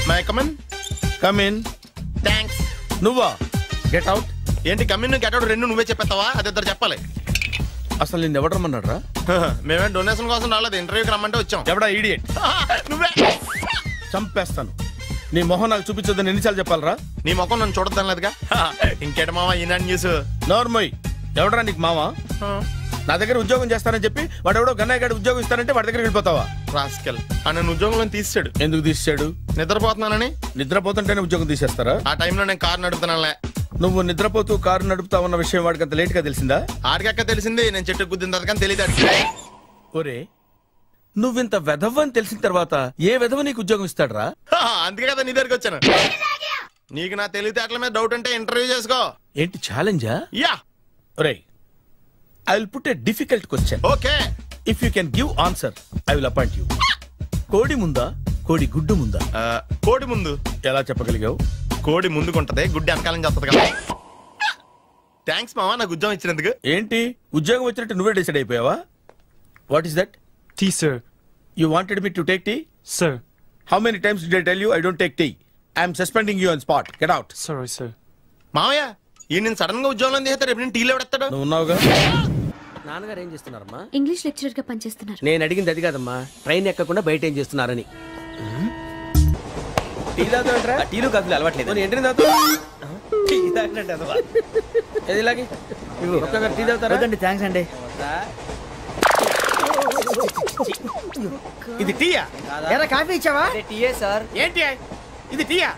May come in come in. Thanks. నువ్వా? Get out. ఏంటి come in get out రెండు నువ్వే చెప్పేస్తావా? అది ఇద్దరు చెప్పాలి. అసలు నేను ఎవరు రమ్మన్నాడు రా? మేమే డొనేషన్ కోసం రాలేదు, ఇంటర్వ్యూకి రమ్మంటే వచ్చాం. ఎవడా ఈడియట్? నువ్వే. చంపేస్తాను. నీ మొహం నాకు చూపించొద్దని ఎన్నిసార్లు చెప్పాలరా? నీ ముఖం నన్ను చూడద్దాం లేదుగా. ఇంకేట మావా ఈనాడు న్యూస్. నోర్మోయ్. ఎవడరా నీకు మావా? నా దగ్గర ఉద్యోగం చేస్తానని చెప్పి వాడు ఎవడో గన్నయ్య గారి ఉద్యోగం ఇస్తానంటే వాడి దగ్గర వెళ్ళిపోతావా? రాస్కెల్. నన్ను ఉద్యోగంలో తీసాడు. ఎందుకు తీసాడు? నిద్రపోతున్నానని. నిద్రపోతుంటేనే ఉద్యోగం తీసేస్తారా? ఆ టైంలో నేను కారు నడుపుతున్నానులే. నువ్వు నిద్రపోతూ కారు నడుపుతా ఉన్న విషయం వాడికి అంత లేట్ గా తెలిసిందా? ఆడికక్క తెలిసింది, నేను చెట్టు గుద్దిన తర్వాత కానీ తెలియదు. ఒరే, నువ్వింత వెధవ్ అని తెలిసిన తర్వాత ఏ వెధవ నీకు ఉద్యోగం ఇస్తాడరా? అందుకే కదా నీ దగ్గరికి వచ్చాను. నీకు నా తెలివితేటల మీద డౌట్ అంటే ఇంటర్వ్యూ చేసుకో. ఏంటి ఛాలెంజా? యా. ఒరే, I will put a difficult question. Okay. If you can give answer I will appoint you. కోడి ముందా, కోడి గుడ్డు ముందా? కోడి ముందు. ఎలా చెప్పగలిగావు? కోడి ముందుకుంటది, గుడ్డి వెనకాలని చేస్తుంది కదా. థ్యాంక్స్ మావా నాకు ఉద్యోగం ఇచ్చినందుకు. ఏంటి ఉద్యోగం వచ్చినట్టు నువ్వే డిసైడ్ అయిపోయావా? What is that? Tea, sir. You wanted me to take tea? Sir. How many times did I tell you I don't take tea? I am suspending you on spot. Get out. Sorry, sir. మావయ్య ఈ నేను sudden గా ఉద్యోగంలో తీస్తాడు. రేపు నేను టీలో పెడతాడు. నువ్వు ఉన్నావుగా? నాన్నగారు ఏం చేస్తున్నారమ్మా? ఇంగ్లీష్ లెక్చరర్ గా పనిచేస్తున్నారు. నేను అడిగింది అది కాదమ్మా, ట్రైన్ ఎక్కకుండా బయట ఏం చేస్తున్నారని. టీ తాగుతావంటరా? టీలు కాఫీలు అలవాట్లేదు. ఏంటి తాగుతావు? టీ తాగినట్టు అదవా. ఏది ఇలాగే ఒక్కసారి టీ తాగుతారా? థ్యాంక్స్ అండి. ఇది టీయా? ఎరా కాఫీ ఇచ్చావా? టీయే సార్. ఏంటి ఇది టీయా?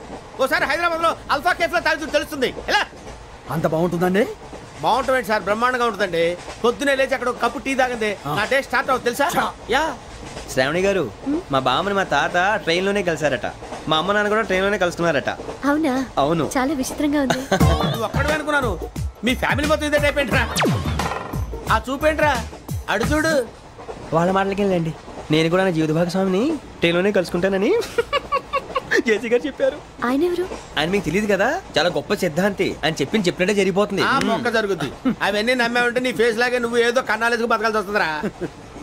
ఓసారి హైదరాబాద్ లో అల్ఫా కేఫ్ లో తాగుతూ తెలుస్తుంది. ఎలా అంత బాగుంటుందండి? బాగుంటుంది సార్, బ్రహ్మాండంగా ఉంటుందండి. పొద్దునే లేచి అక్కడ ఒక కప్పు టీ తాగండి నా టేస్ట్ స్టార్ట్ అవుతుంది తెలుసా? యా. శ్రావణి గారు, మా బామ్మని మా తాత ట్రైన్ లోనే కలిసారట. మా అమ్మ నాన్న కూడా ట్రైన్ లోనే కలుస్తున్నారట. అవునా? అవును. చాలా విచిత్రంగా ఉంది. నువ్వు ఒక్కడే అనుకున్నాను, మీ ఫ్యామిలీ మొత్తం ఇదే టైప్ ఏంట్రా? ఆ చూపేంట్రా, అడు చూడు. వాళ్ళ మాటలకి వెళ్ళండి. నేను కూడా నా జీవిత భాగస్వామిని ట్రైన్ లోనే కలుసుకుంటానని జేసీ గారు చెప్పారు. ఆయన ఎవరు? ఆయన మీకు తెలియదు కదా, చాలా గొప్ప సిద్ధాంతి అని చెప్పినట్టే జరిగిపోతుంది. మొక్క జరుగుద్ది. అవన్నీ నమ్మే ఉంటే నీ ఫేస్ లాగే నువ్వు ఏదో కన్నాలేసుకు బతకాల్సి వస్తుందిరా.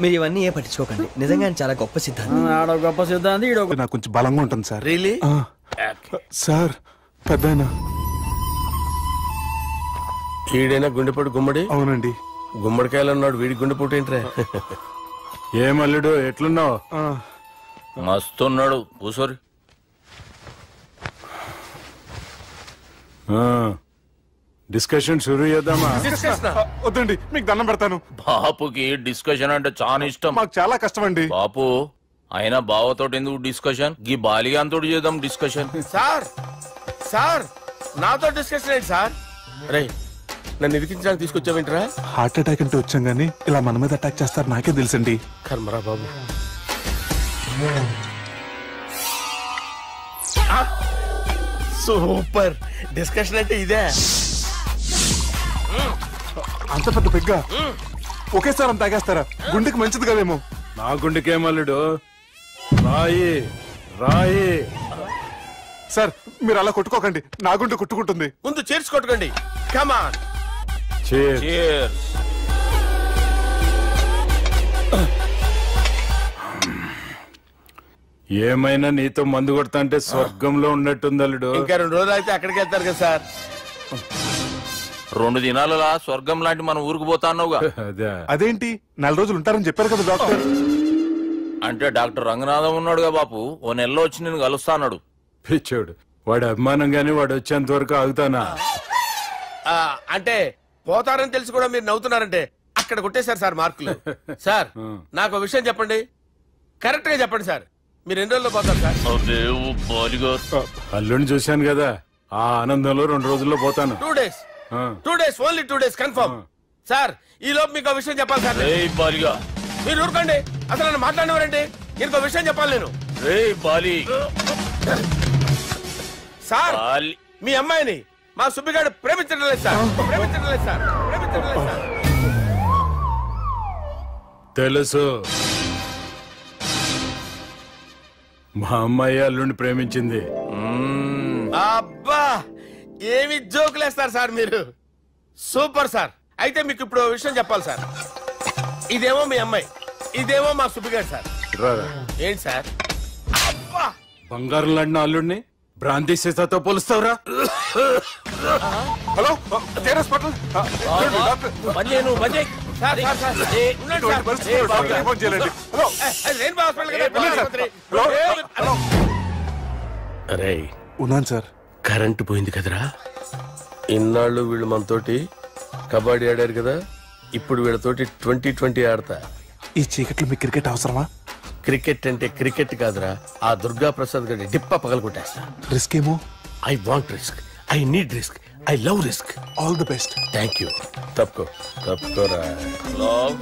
మీరు ఇవన్నీ ఏ పట్టించుకోకండి. నిజంగా ఆయన చాలా గొప్ప సిద్ధాంతి. ఆడో గొప్ప సిద్ధాంతి, ఈడో నాకు కొంచెం బలంగా ఉంటుంది సార్. రియలీ? సార్ పెద్దయినా. ఈడైనా గుండెపోటు గుమ్మడి? అవునండి. గుమ్మడికాయలు అన్నాడు, వీడి గుండెపోటు ఏంట్రా? ఏమల్లుడు ఎట్లున్నావు? మస్తున్నాడు. కూసోరి. డిస్కషన్ షురూ చేద్దామా? వద్దండి, మీకు దండం పెడతాను. బాపుకి డిస్కషన్ అంటే చాలా ఇష్టం. మాకు చాలా కష్టం అండి. బాపు అయినా బావతోటి ఎందుకు డిస్కషన్? గీ బాలిగాంతోటి చేద్దాం డిస్కషన్. సార్ సార్ నాతో డిస్కషన్ ఏంటి సార్? రే నన్ను ఇరికించడానికి తీసుకొచ్చావేంట్రా? హార్ట్ అటాక్ అంటే వచ్చాం గానీ ఇలా మన మీద అటాక్ చేస్తారు నాకే తెలుసండి. కర్మరా బాబు. సూపర్ డిస్కషన్ అంటే ఇదే. అంత పెద్ద పెగ్గా ఒకేసారి అంత తాగేస్తారా? గుండెకి మంచిది కదేమో. నా గుండెకేమల్లుడు, రాయి రాయి. సార్ మీరు అలా కొట్టుకోకండి, నా గుండె కొట్టుకుంటుంది. ముందు చేర్చి కొట్టుకోండి. కమాన్. Cheers. ఏమైనా నీతో మందు కొడతా అంటే స్వర్గంలో ఉన్నట్టుంది అల్లుడు. ఇంకా 2 రోజులు అయితే అక్కడికి వెళ్తారు కదా సార్. 2 దినాలలా స్వర్గం లాంటి మన ఊరికి పోతాన్నావుగా. అదేంటి 4 రోజులు ఉంటారని చెప్పారు కదా డాక్టర్. అంటే డాక్టర్ రంగనాథం ఉన్నాడుగా బాపు, ఓ నెలలో వచ్చి నేను కలుస్తా అన్నాడు. పిచ్చోడు, వాడు అభిమానం గాని వాడు వచ్చేంత వరకు ఆగుతానా? అంటే పోతారని తెలిసి కూడా మీరు నవ్వుతున్నారంటే అక్కడ కొట్టేశారు సార్ మార్కులు. సార్ నాకు విషయం చెప్పండి, కరెక్ట్ గా చెప్పండి సార్. మీరు ఎన్ని రోజుల్లో పోతారు సార్? అల్లుని చూశాను కదా, ఆ ఆనందంలో 2 రోజుల్లో పోతాను. 2 days. 2 days, only 2 days confirm. Sir ఈ లోపు మీకు విషయం చెప్పాలి సార్. మీరు ఊరుకోండి, అసలు నన్ను మాట్లాడినవారండి. ఇంకో విషయం చెప్పాలి నేను. సార్ మీ అమ్మాయిని మా సుబ్బిగాడు ప్రేమించడం లేదు సార్. ప్రేమించడం లేదు సార్. ప్రేమించడం లేదు సార్. తెలుసు, మా అమ్మాయి అల్లుని ప్రేమించింది. అబ్బా ఏమి జోకులేస్తారు సార్ మీరు. Super sir. అయితే మీకు ఇప్పుడు విషయం చెప్పాలి సార్. ఇదేమో మీ అమ్మాయి, ఇదేమో మా సుబ్బిగాడు సార్. ఏంటి సార్? అబ్బా బంగారం లాంటి అల్లుడిని భ్రాంతి సీతాతో పోలుస్తావురా? హలో కేర్ హాస్పిటల్ ఫోన్ చేయాలండి. హలో అరే ఉన్నాను సార్. కరెంటు పోయింది కదరా. ఇన్నాళ్ళు వీళ్ళు మనతోటి కబడ్డీ ఆడారు కదా, ఇప్పుడు వీళ్ళతోటి 2020 ఆడతా. ఈ చీకట్లో మీకు క్రికెట్ అవసరమా? క్రికెట్ అంటే క్రికెట్ కాదురా, ఆ దుర్గా ప్రసాద్ గారి డిప్ప పగలగొట్టేస్తా. రిస్క్ ఏమో. I want risk, I need risk, I love risk. All the best. Thank you. తప్పుకోరా.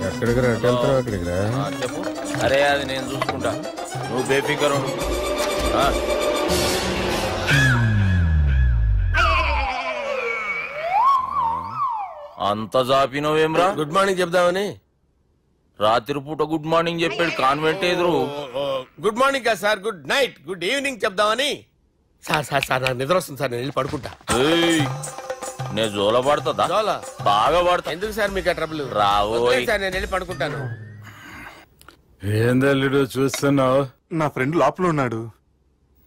ఎక్కడికి రా? అక్కడికి రా. చెప్పు. అరే అది నేను చూసుకుంటా, నువ్వు బేఫికర్ ఉండు. అంత జాపినవేమ్రా? గుడ్ మార్నింగ్ చెప్దామని. రాత్రి పూట గుడ్ మార్నింగ్ చెప్పాడు కాన్వెంట్ ఎదురు. గుడ్ మార్నింగ్ కాదు sir, good night, good evening చెప్దామని. సార్ సార్ సార్ నాకు నిద్ర వస్తుంది సార్, నేను వెళ్ళి పడుకుంటా. నేను జోల పడుతుందా? జోలా బాగా పడతా. ఎందుకు సార్ మీకు ఆ ట్రబుల్? రావోయ్ సార్, నేను వెళ్ళి పడుకుంటాను. ఏందల్లుడు చూస్తున్నావు? నా ఫ్రెండ్ లోపల ఉన్నాడు.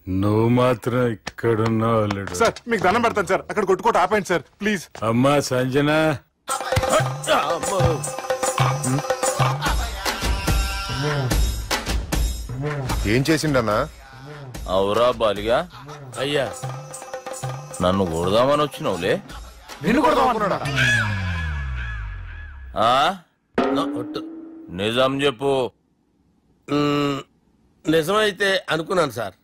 నువ్వు మాత్రం ఇక్కడున్నావు అల్లుడు. సార్ మీకు దండం పెడతాను సార్, అక్కడ కొట్టుకోట ఆపండి సార్ ప్లీజ్. అమ్మా సంజన, ఏం చేసిండన్నా? అవురా బాలిగా, అయ్యా నన్ను కొడదామని వచ్చినావులే. నిన్ను కొడదామన్నాడా? నిజం చెప్పు. నిజమైతే అనుకున్నాను సార్.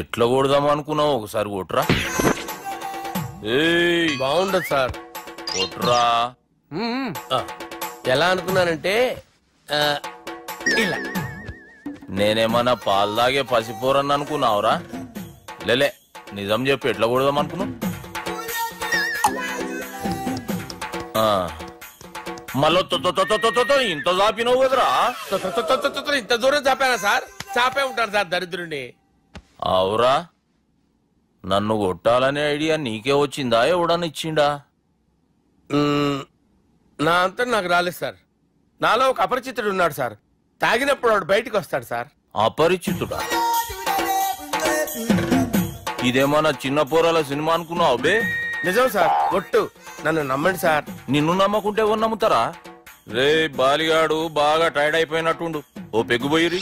ఎట్లా కొడదాం అనుకున్నావు? ఒకసారి కొట్రా. బాగుండదు సార్. కొట్రా. ఎలా అనుకున్నానంటే ఇలా. నేనేమన్నా పాలు తాగే పసిపోరని అనుకున్నావురా? లేలే, నిజం చెప్పు, ఎట్లా కొడదాం అనుకున్నావు? మళ్ళీ ఇంత చాపినవు కదరా? ఇంత దూరం చాపానా సార్? చాపే ఉంటాను సార్ దరిద్రుడిని. అవురా, నన్ను కొట్టాలనే ఐడియా నీకే వచ్చిందా? ఎవడన్నా ఇచ్చిండా? నా అంతా నాకు రాలేదు సార్. నాలో ఒక అపరిచితుడు ఉన్నాడు సార్. తాగినప్పుడు వాడు బయటికి వస్తాడు సార్. అపరిచితుడా? ఇదేమన్నా చిన్న పోరాల సినిమా అనుకున్నావు బే? నిజం సార్, ఒట్టు, నన్ను నమ్మండి సార్. నిన్ను నమ్మకుంటే ఎవరు నమ్ముతారా? రే బాలిగాడు బాగా టైర్డ్ అయిపోయినట్టుండు, ఓ పెగ్గుబోయిరి.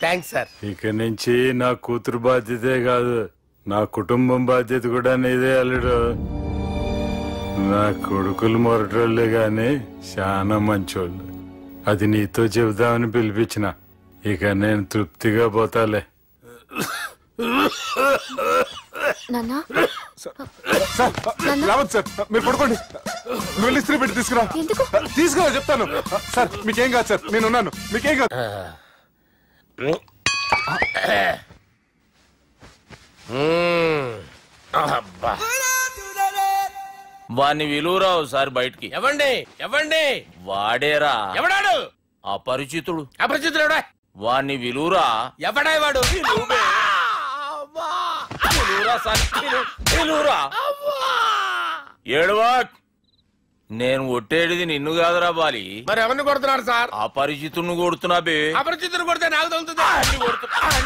Thanks sir. ఇక నుంచి నా కూతురు బాధ్యతే కాదు, నా కుటుంబం బాధ్యత కూడా నీదే అల్లుడు. నా కొడుకులు మొరటోళ్ళే గాని చాలా మంచోళ్ళు. అది నీతో చెబుదామని పిలిపించిన. ఇక నేను తృప్తిగా పోతాలే. రావద్దు సార్, మీరు పడుకోండి. నువ్వు వెళ్ళి ఇస్త్రీ పెట్టి తీసుకురా. తీసుకురా చెప్తాను. సార్ మీకేం కాదు సార్, నేనున్నాను, మీకేం కాదు. వాణ్ణి విలువరా ఒకసారి బయటికి. ఎవండి ఎవండి? వాడేరా. ఎవడాడు? అపరిచితుడు. అపరిచితుడు ఎవడా? వాణ్ణి విలువరా. ఎవడా వాడు? ఏడువా. నేను కొట్టేడిది నిన్ను కాదురా బాలి. మరి ఎవరిని కొడుతున్నారు సార్? అపరిచితుడిని కొడుతున్నా బే. అపరిచితుడు కొడితే నాకు తగులుతుంది.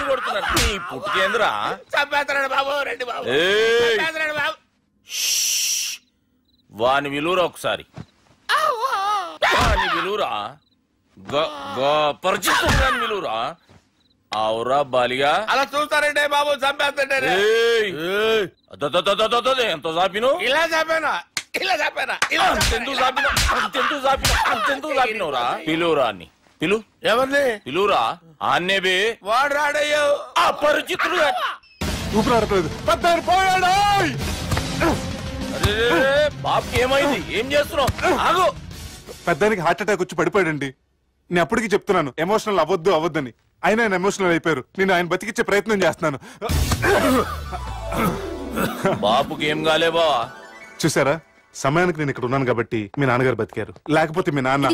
కొడుతున్నారు నీ పుట్టుకేంద్రా. చంపేస్తున్నాడు బాబు, రండి బాబు. బాబు. వాని విలువరా ఒకసారి. వాని విలువరా. పరిచితుడు విలువరా. అవురా బాలిగా. అలా చూస్తారంటే బాబు, చంపేస్తాడే. ఎంత చాపిను? ఇలా చాపానా? ఇలా చాపానా? అంతెందుకు చాపినవురా? పిలువురా అని. పిలు. ఎవరిని పిలువురా. ఆన్నే బే. వాడు రాడయ్యో. అపరిచితుడు. ఊపిరాడలేదు. పెద్దారు పోయాడు. బాబుకి ఏమైంది? ఏం చేస్తున్నావు? ఆగు. పెద్దానికి హార్ట్ అటాక్ వచ్చి పడిపోయాడండి. నేను అప్పటికి చెప్తున్నాను ఎమోషనల్ అవ్వద్దని. ఆయన ఎమోషనల్ అయిపోయారు. నేను ఆయన బతికిచ్చే ప్రయత్నం చేస్తున్నాను. బాబుకి ఏం కాలే బావా? చూసారా, సమయానికి నేను ఇక్కడ ఉన్నాను కాబట్టి మీ నాన్నగారు బతికారు. లేకపోతే మీ నాన్న.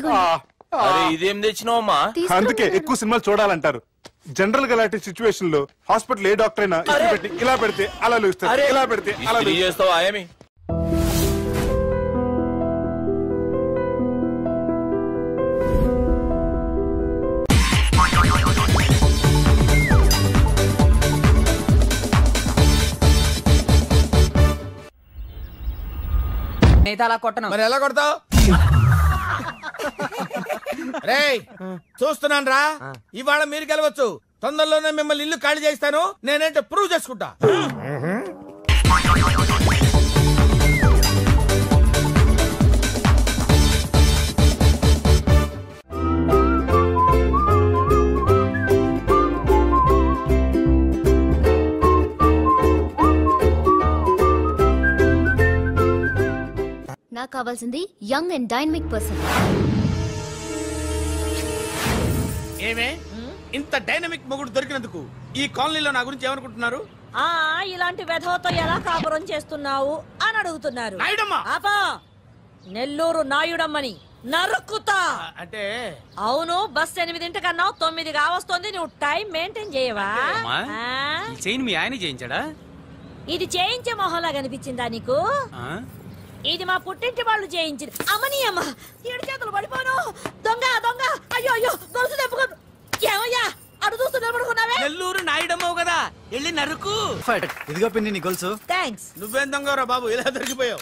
ఇదేం తెచ్చినావమ్మా? అందుకే ఎక్కువ సినిమాలు చూడాలంటారు. జనరల్ గా ఇలాంటి సిచ్యువేషన్ లో హాస్పిటల్ ఏ డాక్టర్ అయినా ఇలా పెడితే అలా లూస్తారు, ఇలా పెడితే అలా చేస్తావా ఏమి? నేత అలా కొట్టను. మరి ఎలా కొడతావు? రేయ్ చూస్తున్నాను రా, ఇవాళ మీరు గెలవచ్చు. తొందరలోనే మిమ్మల్ని ఇల్లు ఖాళీ చేస్తాను. నేనేంటో ప్రూవ్ చేసుకుంటా. నాకు కావాల్సింది యంగ్ అండ్ డైనమిక్ పర్సన్. ఏమే ఇంత డైనమిక్ మొగుడు దొరికినందుకు ఈ కాలనీలో నా గురించి ఏమనుకుంటున్నారు? ఇలాంటి వెధవతో ఎలా కాపురం చేస్తున్నావు అని అడుగుతున్నారు. ఆపా, నెల్లూరు నాయుడమ్మని నరుక్కుతా. అంటే అవును, బస్ 8:00 9 కావస్తుంది. నువ్వు టైం మెయింటైన్ చేయవా? మీ ఆయన చేయించాడా? ఇది చేయించే మొహంలా కనిపించిందా నీకు? ఇది మా పుట్టింటి వాళ్ళు చేయించింది. అమ్మని అమ్మ, 7 చేతులు పడిపోను. దొంగ దొంగ, అయ్యో అయ్యో, గొలుసు తెప్పుకో. ఏమయ్యా అడు చూస్తూ నిలబడుకున్నావే? నెల్లూరు నాయుడమ్మవు కదా, వెళ్ళి నరుకు. ఇదిగో పిన్ని నీ గొలుసు. థ్యాంక్స్. నువ్వేం దొంగరా బాబు, ఇలా దొరికిపోయావు?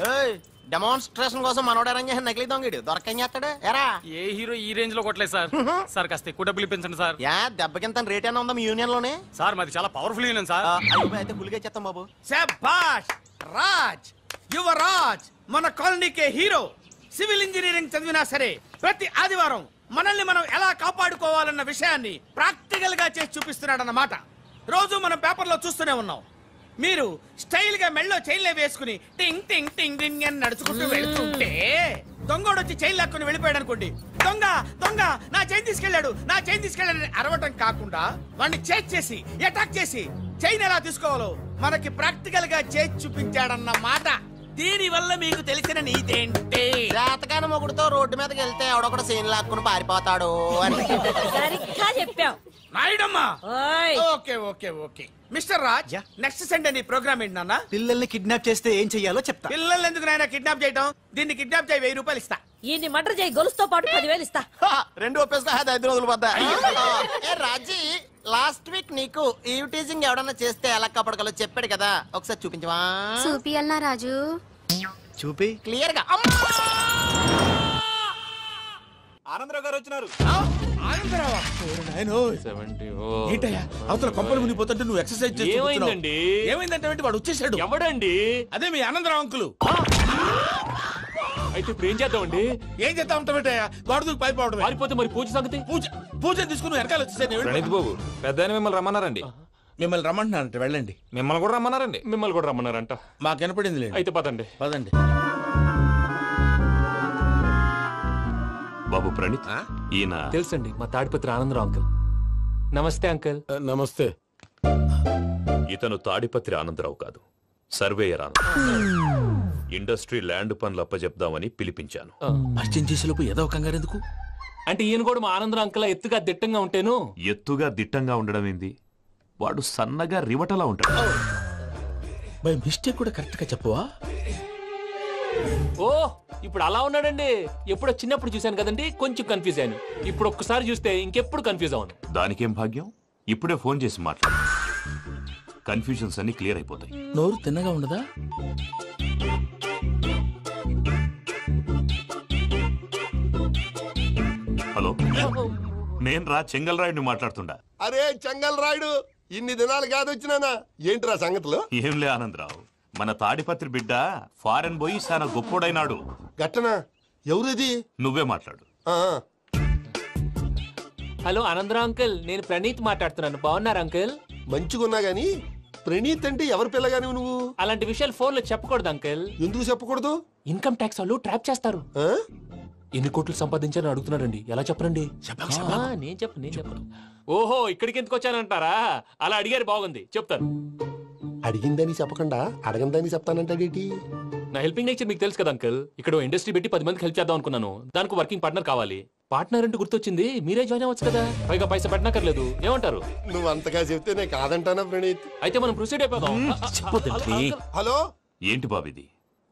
డెమాన్స్ట్రేషన్ కోసం మనోడు అరేంజ్ చేసిన నకిలీ దొంగడు దొరకం చేస్తాడు. ఎరా ఏ హీరో ఈ రేంజ్ లో కొట్టలేదు సార్. సార్ కాస్త ఎక్కువ డబ్బులు ఇప్పించండి సార్. యా దెబ్బకింత రేట్ అయినా ఉందా మీ యూనియన్ లోనే? సార్ మాది చాలా పవర్ఫుల్ యూనియన్ సార్. అయితే గులిగా చేస్తాం బాబు. శభాష్ రాజ్, యువరాజ్, మన కాలనీకే హీరో. సివిల్ ఇంజనీరింగ్ చదివినా సరే ప్రతి ఆదివారం మనల్ని మనం ఎలా కాపాడుకోవాలన్న విషయాన్ని ప్రాక్టికల్ గా చేసి చూపిస్తున్నాడన్నమాట. రోజు మనం పేపర్లో చూస్తూనే ఉన్నాం. మీరు స్టైల్ గా మెళ్ళో చైన్లే వేసుకుని టింగ్ టింగ్ టింగ్ టింగ్ అని నడుచుకుంటూ వెళ్తుంటే దొంగోడు వచ్చి చైన్ లాక్కుని వెళ్ళిపోయాడు అనుకోండి. దొంగ దొంగ, నా చైన్ తీసుకెళ్లాడు, నా చైన్ తీసుకెళ్లాడని అరవటం కాకుండా వాడిని చేజ్ చేసి అటాక్ చేసి చైన్ ఎలా తీసుకోవాలో మనకి ప్రాక్టికల్ గా చేసి చూపించాడన్న మాట. దీని వల్ల మీకు తెలిసిన నీతేంటి? జాతకాన మొగుడుతో రోడ్డు మీదకి వెళ్తే ఎవడొకడు సీన్ లాక్కుని పారిపోతాడు అని. సరిగ్గా చెప్పావు నాయుడమ్మా. Okay okay okay mister Raj, next Sunday నీ ప్రోగ్రామ్ ఏంటి నాన్న? పిల్లల్ని కిడ్నాప్ చేస్తే ఏం చెయ్యాలో చెప్తా. పిల్లల్ని ఎందుకు నాయన కిడ్నాప్ చేయటం? దీన్ని కిడ్నాప్ చేయి, 1000 రూపాయలు ఇస్తా. ఈయన్ని మటర్ చేయి, గొలుసుతో పాటు 10,000 ఇస్తా. 2 ఒప్పేసుకో, 5 రోజులు పడ్డా. రాజీ, లాస్ట్ వీక్ నీకు ఈవ్ టీజింగ్ ఎవడన్నా చేస్తే ఎలా కాపాడగలో చెప్పాడు కదా, ఒకసారి చూపించవా? చూపియల్నా రాజు? చూపి క్లియర్ గా. ఆనందరావు గారు వచ్చినారు. ఏంటయ్యా అవతల కొంపలు మునిగిపోతుంటే నువ్వు ఎక్సర్సైజ్ చేస్తూ ఏమైందండి? ఏమైందంటే వాడు వచ్చేసాడు. ఎవడండి? అదే మీ ఆనందరావు అంకులు. అయితే ఇప్పుడు ఏం చేద్దామండి? ఏం చేస్తా ఉంటావేటయ్యా, గోడ దూకి పైపోవడం. పారిపోతే మరి పూజ సంగతి? పూజ తీసుకుని వెనకాల వచ్చేసాను. ప్రణీత్ బాబు, పెద్ద మిమ్మల్ని రమ్మన్నారండి. మిమ్మల్ని రమ్మంటున్నారంట, వెళ్ళండి. మిమ్మల్ని కూడా రమ్మన్నారండి. మిమ్మల్ని కూడా రమ్మన్నారంట. మాకు వినపడింది. అయితే పదండి. పదండి బాబు ప్రణీత్, ఈయన తెలుసండి, మా తాడిపత్రి ఆనందరావు అంకుల్. నమస్తే అంకుల్. నమస్తే. ఇతను తాడిపత్రి ఆనందరావు కాదు, సర్వేయర్ ఆనందరావు. ఇండస్ట్రీ ల్యాండ్ పనులు అప్పచెప్దామని పిలిపించాను. పరిచయం చేసేలోపు ఏదో కంగారు ఎందుకు? అంటే ఈయన కూడా మా ఆనందరావు అంకుల్ ఎత్తుగా దిట్టంగా ఉంటేను. ఎత్తుగా దిట్టంగా ఉండడం ఏంది, వాడు సన్నగా రివటలా ఉంటాడు. బై మిస్టేక్ కూడా కరెక్ట్ గా చెప్పవా? ఓ, ఇప్పుడు అలా ఉన్నాడండి. ఎప్పుడో చిన్నప్పుడు చూశాను కదండి, కొంచెం కన్ఫ్యూజ్ అయ్యాను. ఇప్పుడు ఒక్కసారి చూస్తే ఇంకెప్పుడు కన్ఫ్యూజ్ అవును. దానికేం భాగ్యం, ఇప్పుడే ఫోన్ చేసి మాట్లాడు. కన్ఫ్యూజన్స్ అన్ని క్లియర్ అయిపోతాయి. నోరు తిన్నగా ఉండదా? హలో, నేను రా చెంగల్ రాయుడిని మాట్లాడుతుండా. అరే చెంగల్ రాయుడు, ఇన్ని దినాలు కాదు వచ్చినానా? ఏంట్రా సంగతులు? ఏంలే ఆనందరావు, మన తాడిపత్రి బిడ్డ ఫారెన్ పోయి చాలా గొప్పోడైనాడు. గట్టనా? ఎవరిది? నువ్వే మాట్లాడు. హలో ఆనందరావు అంకుల్, నేను ప్రణీత్ మాట్లాడుతున్నాను. బాగున్నారు అంకుల్? మంచిగున్నా గాని ప్రణీత్ అంటే ఎవరి పిల్లగాని నువ్వు? అలాంటి విషయాలు ఫోన్ లో చెప్పకూడదు అంకుల్. ఎందుకు చెప్పకూడదు? ఇన్కమ్ ట్యాక్స్ వాళ్ళు ట్రాప్ చేస్తారు. ఎన్ని కోట్లు సంపాదించాలని అడుగుతున్నారండి, ఎలా చెప్పరండి? నేను చెప్పను. ఓహో, ఇక్కడికి ఎందుకు వచ్చానంటారా? అలా అడిగారు, బాగుంది, చెప్తాను. అడిగిందని చెప్పకుండా అడగందని చెప్తానంటాడేటి? నా హెల్పింగ్ నేచర్ మీకు తెలుసు కదా అంకుల్. ఇక్కడ ఇండస్ట్రీ పెట్టి 10 మందికి హెల్ప్ చేద్దాం అనుకున్నాను. దానికి వర్కింగ్ పార్ట్నర్ కావాలి. పార్ట్నర్ అంటే గుర్తొచ్చింది, మీరే జాయిన్ అవ్వచ్చు కదా, పైగా పైసా పెట్టనక్కర్లేదు. ఏమంటారు? నువ్వు అంతగా చెప్తేనే కాదంటానా ప్రణీత్? అయితే మనం ప్రొసీడ్ అయిపోదాం. హలో, ఏంటి బాబిది?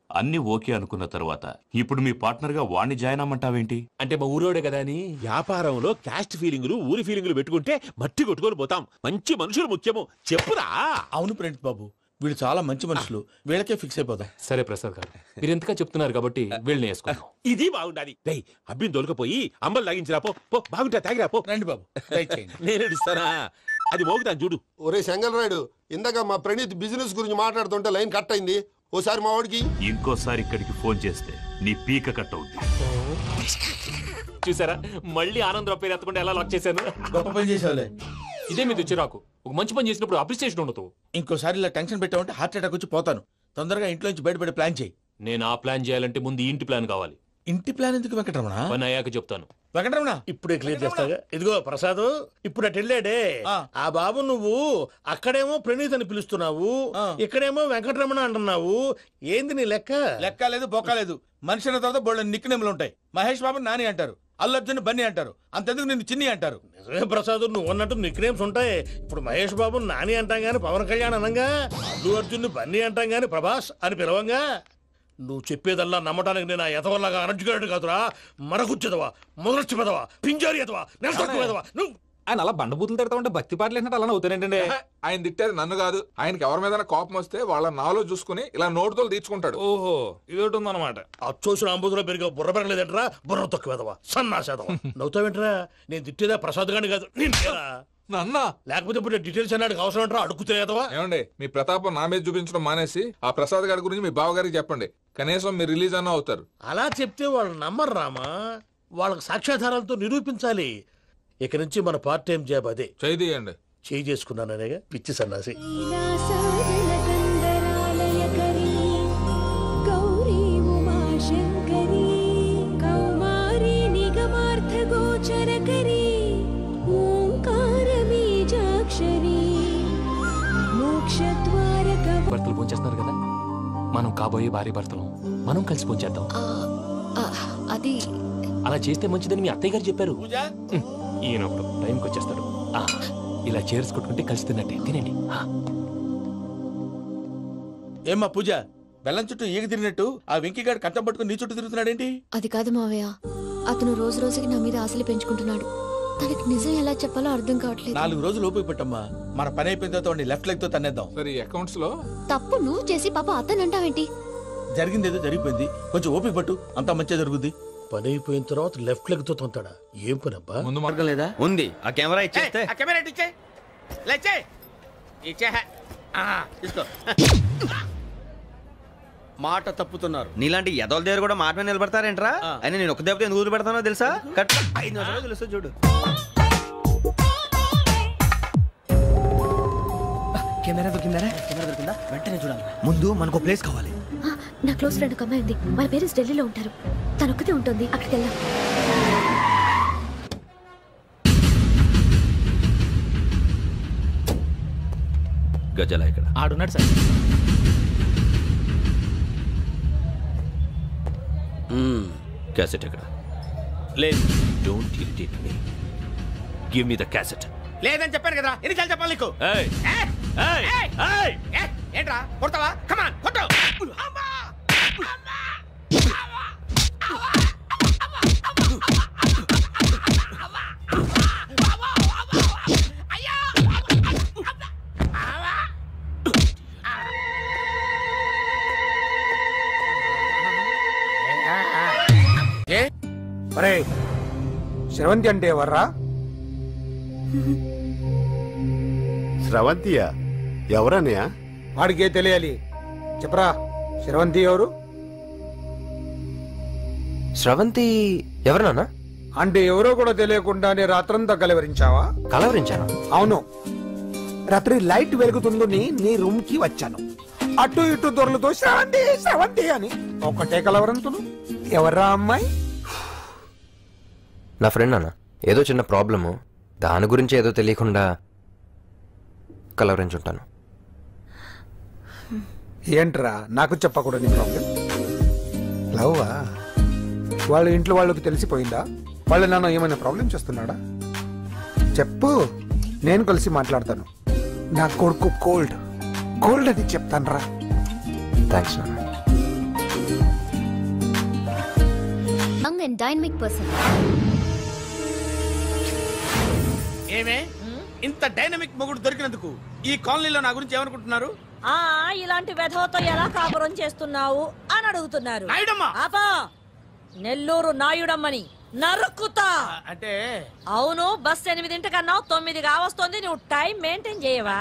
అన్ని ఓకే అనుకున్న తర్వాత ఇప్పుడు మీ పార్ట్నర్ గా వాణ్ణి జాయిన్ అమ్మంటావేంటి? అంటే మా ఊరోడే కదా అని. వ్యాపారంలో క్యాస్ట్ ఫీలింగులు, ఊరి ఫీలింగులు పెట్టుకుంటే మట్టి కొట్టుకొని పోతాం. మంచి మనుషులు ముఖ్యము, చెప్పురా. అవును ప్రణీత్ బాబు, వీళ్ళు చాలా మంచి మనుషులు, వీళ్ళకే ఫిక్స్ అయిపోదాం. సరే ప్రసాద్ గారు, మీరు ఎంతగా చెప్తున్నారు కాబట్టి వీళ్ళని వేసుకుందాం. ఇది బాగుండాలి. డై అబ్బిని దొలకపోయి అంబలు లాగించిరా పో. పో బాగుంటా తాగిరా పో. రండి బాబు నేను ఇస్తానా, అది మోగుతాను చూడు. ఒరే చెంగల్ రాయుడు, ఇందాక మా ప్రణీత్ బిజినెస్ గురించి మాట్లాడుతుంటే లైన్ కట్ అయింది. ఓసారి మా వాడికి ఇంకోసారి ఇక్కడికి ఫోన్ చేస్తే నీ పీక కట్ అవుద్ది. చూసారా, మళ్ళీ ఆనందరావు పేరు ఎత్తకుండా ఎలా లాక్ చేశాను. గొప్ప పని చేసేవాళ్ళే. ఇదే మీ చిరాకు. ఒక మంచి పని చేసినప్పుడు అప్రిసియేషన్ ఉండదు. ఇంకోసారి ఇలా టెన్షన్ పెట్టామంటే హార్ట్ అటాక్ వచ్చి పోతాను. తొందరగా ఇంట్లో నుంచి బయటపడే ప్లాన్ చేయి. నేను ఆ ప్లాన్ చేయాలంటే ముందు ఇంటి ప్లాన్ కావాలి. ఇంటి ప్లాన్ ఎందుకు వెంకటరమణ? పని అయ్యాక చెప్తాను. వెంకటరమణ ఇప్పుడే క్లియర్ చేస్తాగా. ఇదిగో ప్రసాద్, ఇప్పుడు అటు వెళ్ళాడే ఆ బాబు, నువ్వు అక్కడేమో ప్రణీత్ అని పిలుస్తున్నావు, ఇక్కడేమో వెంకటరమణ అంటున్నావు. ఏంది నీ లెక్క? లెక్క లేదు బొక్క లేదు. మనిషి అన్న తర్వాత బోళ్ళ నిక్ నేమ్లు ఉంటాయి. మహేష్ బాబు నాని అంటారు, అల్లు అర్జున్ బన్నీ అంటారు, అంతెందుకు నిన్ను చిన్ని అంటారు. నిజమే ప్రసాద్, నువ్వు అన్నట్టు నిక్ నేమ్స్ ఉంటాయి. ఇప్పుడు మహేష్ బాబు నాని అంటాం గాని పవన్ కళ్యాణ్ అనంగా, అల్లు అర్జున్ బన్నీ అంటాం గాని ప్రభాస్ అని పిలవంగా. నువ్వు చెప్పేదల్లా నమ్మటానికి నేను ఆ ఎతవల్లాగా అనర్జుకేటెడ్ కాదురా. మరగుచ్చదవా, మొదలచ్చి పెదవా, పింజారి ఎదవా, నెలసొక్కు పెదవా. నువ్వు ఆయన అలా బండబూతులు తిడతా ఉంటే భక్తి పాటలు ఏంటంటే అలా అవుతానంటే. ఆయన తిట్టేది నన్ను కాదు, ఆయనకి ఎవరి మీద కోపం వస్తే వాళ్ళ నాలో చూసుకుని ఇలా నోటుతో తీర్చుకుంటాడు. ఓహో, ఇదొకటి ఉందన్నమాట. అచ్చోసిన అంబుధులో పెరిగే బుర్ర పెరగలేదంటరా, బుర్ర తొక్కు వెదవా, సన్నాసేదవా. నవ్వుతావేంటరా? నేను తిట్టేదా ప్రసాద్ గాని కాదు, నిన్నేరా. నన్నా? లేకపోతే ఇప్పుడు డీటెయిల్స్ అన్నాడు అవసరం అంటారా? అడుగుతాయేదవా. ఏమండి, మీ ప్రతాపం నా మీద చూపించడం మానేసి ఆ ప్రసాద్ గారి గురించి మీ బావగారికి చెప్పండి. కనీసం మీరు రిలీజ్ అన్న అవుతారు. అలా చెప్తే వాళ్ళు నమ్మరు రామా. వాళ్ళకి సాక్ష్యాధారాలతో నిరూపించాలి. ఇక నుంచి మన పార్ట్ టైం జాబ్ అదే. చేయండి. చేయి చేసుకున్నాననేగా పిచ్చి సన్నాసి. భర్తలు పోంచేస్తున్నారు కదా, మనం కాబోయే భార్య భర్తలు మనం కలిసి పోంచేద్దాం. అది అలా చేస్తే మంచిదని మీ అత్తయ్య గారు చెప్పారు. ఈయన ఒకడు టైంకి వచ్చేస్తాడు. ఇలా చేర్స్ కొట్టుకుంటే కలిసి తిన్నట్టే. తినండి. ఏమ్మా పూజ, బెల్లం చుట్టూ ఈగ తిరిగినట్టు ఆ వెంకీగాడు కట్టం పట్టుకుని నీ చుట్టూ తిరుగుతున్నాడేంటి? అది కాదు మావయ్య, అతను రోజు రోజుకి నా మీద ఆశలు పెంచుకుంటున్నాడు. తనకి నిజం ఎలా చెప్పాలో అర్థం కావట్లేదు. 4 రోజులు ఓపిక పట్టమ్మా. మన పని అయిపోయిన తర్వాత లెఫ్ట్ లెగ్ తో తన్నేద్దాం. సరే, అకౌంట్స్ లో తప్పు నువ్వు చేసి పాప అతను అంటావేంటి? జరిగింది ఏదో జరిగిపోయింది, కొంచెం ఓపిక పట్టు, అంతా మంచిగా జరుగుద్ది. పని అయిపోయిన తర్వాత లెఫ్ట్ లెగ్ తో తొంతాడా? ఏం పని అబ్బా? ముందు మార్గం లేదా? ఉంది. ఆ కెమెరా ఇచ్చేస్తే. ఆ కెమెరా ఇచ్చే లేచే ఇచ్చే తీసుకో. మాట తప్పుతున్నారు. నీలాంటి ఎదల దగ్గర కూడా మాట మీద నిలబడతారేంట్రా? అయినా నేను ఒక దెబ్బతో ఎందుకు పెడతానో తెలుసా? కట్ 5 నిమిషాలు తెలుసు చూడు. కెమెరా దొరికిందా? వెంటనే చూడాలి. ముందు మనకు ప్లేస్ కావాలి. నా క్లోజ్ ఫ్రెండ్ ఒక అమ్మాయి ఉంది. వాళ్ళ పేరెంట్స్ ఢిల్లీలో ఉంటారు. తను ఒక్కతే ఉంటుంది. అక్కడికి వెళ్దాం. గజల ఇక్కడ ఆడున్నాడు సార్. క్యాసెట్ ఎక్కడ? లేదు. Don't irritate me. Give me the cassette. లేదని చెప్పాను కదా, ఎన్నిసార్లు చెప్పాలి నీకు? ఏంట్రా కొడతావా? కమాన్ కొట్టు. స్రవంతి అంటే ఎవర్రా? స్రవంతియా? ఎవరన్నయ్యా? వాడికే తెలియాలి. చెప్పరా, స్రవంతి ఎవరు? స్రవంతి ఎవరు నాన్న? అంటే ఎవరో కూడా తెలియకుండానే రాత్రంతా కలవరించావా? కలవరించాను. అవును, రాత్రి లైట్ వెలుగుతుందని నీ రూమ్ కి వచ్చాను. అటు ఇటు దొరలతో స్రవంతి స్రవంతి అని ఒకటే కలవరంతులు. ఎవర్రా అమ్మాయి? నా ఫ్రెండ్ అన్న. ఏదో చిన్న ప్రాబ్లము, దాని గురించి ఏదో తెలియకుండా కలవరించుంటాను. ఏంట్రా నాకు చెప్పకూడదు నీ ప్రాబ్లం? లవ్వా? వాళ్ళ ఇంట్లో వాళ్ళకి తెలిసిపోయిందా? వాళ్ళ నాన్న ఏమైనా ప్రాబ్లం చేస్తున్నాడా? చెప్పు, నేను కలిసి మాట్లాడతాను. నా కొడుకు కోల్డ్ కోల్డ్ అది చెప్తాను రా. థ్యాంక్స్ నాన్న. Young and dynamic person. ఏమే ఇంత డైనమిక్ మొగుడు దొరికినందుకు ఈ కాలనీలో నా గురించి ఏమనుకుంటున్నారు? ఇలాంటి వెధవతో ఎలా కాపురం చేస్తున్నావు అని అడుగుతున్నారు. ఆపా, నెల్లూరు నాయుడమ్మని నరుక్కుతా. అంటే అవును, బస్ 8 9 కావస్తుంది. నువ్వు టైం మెయింటైన్ చేయవా?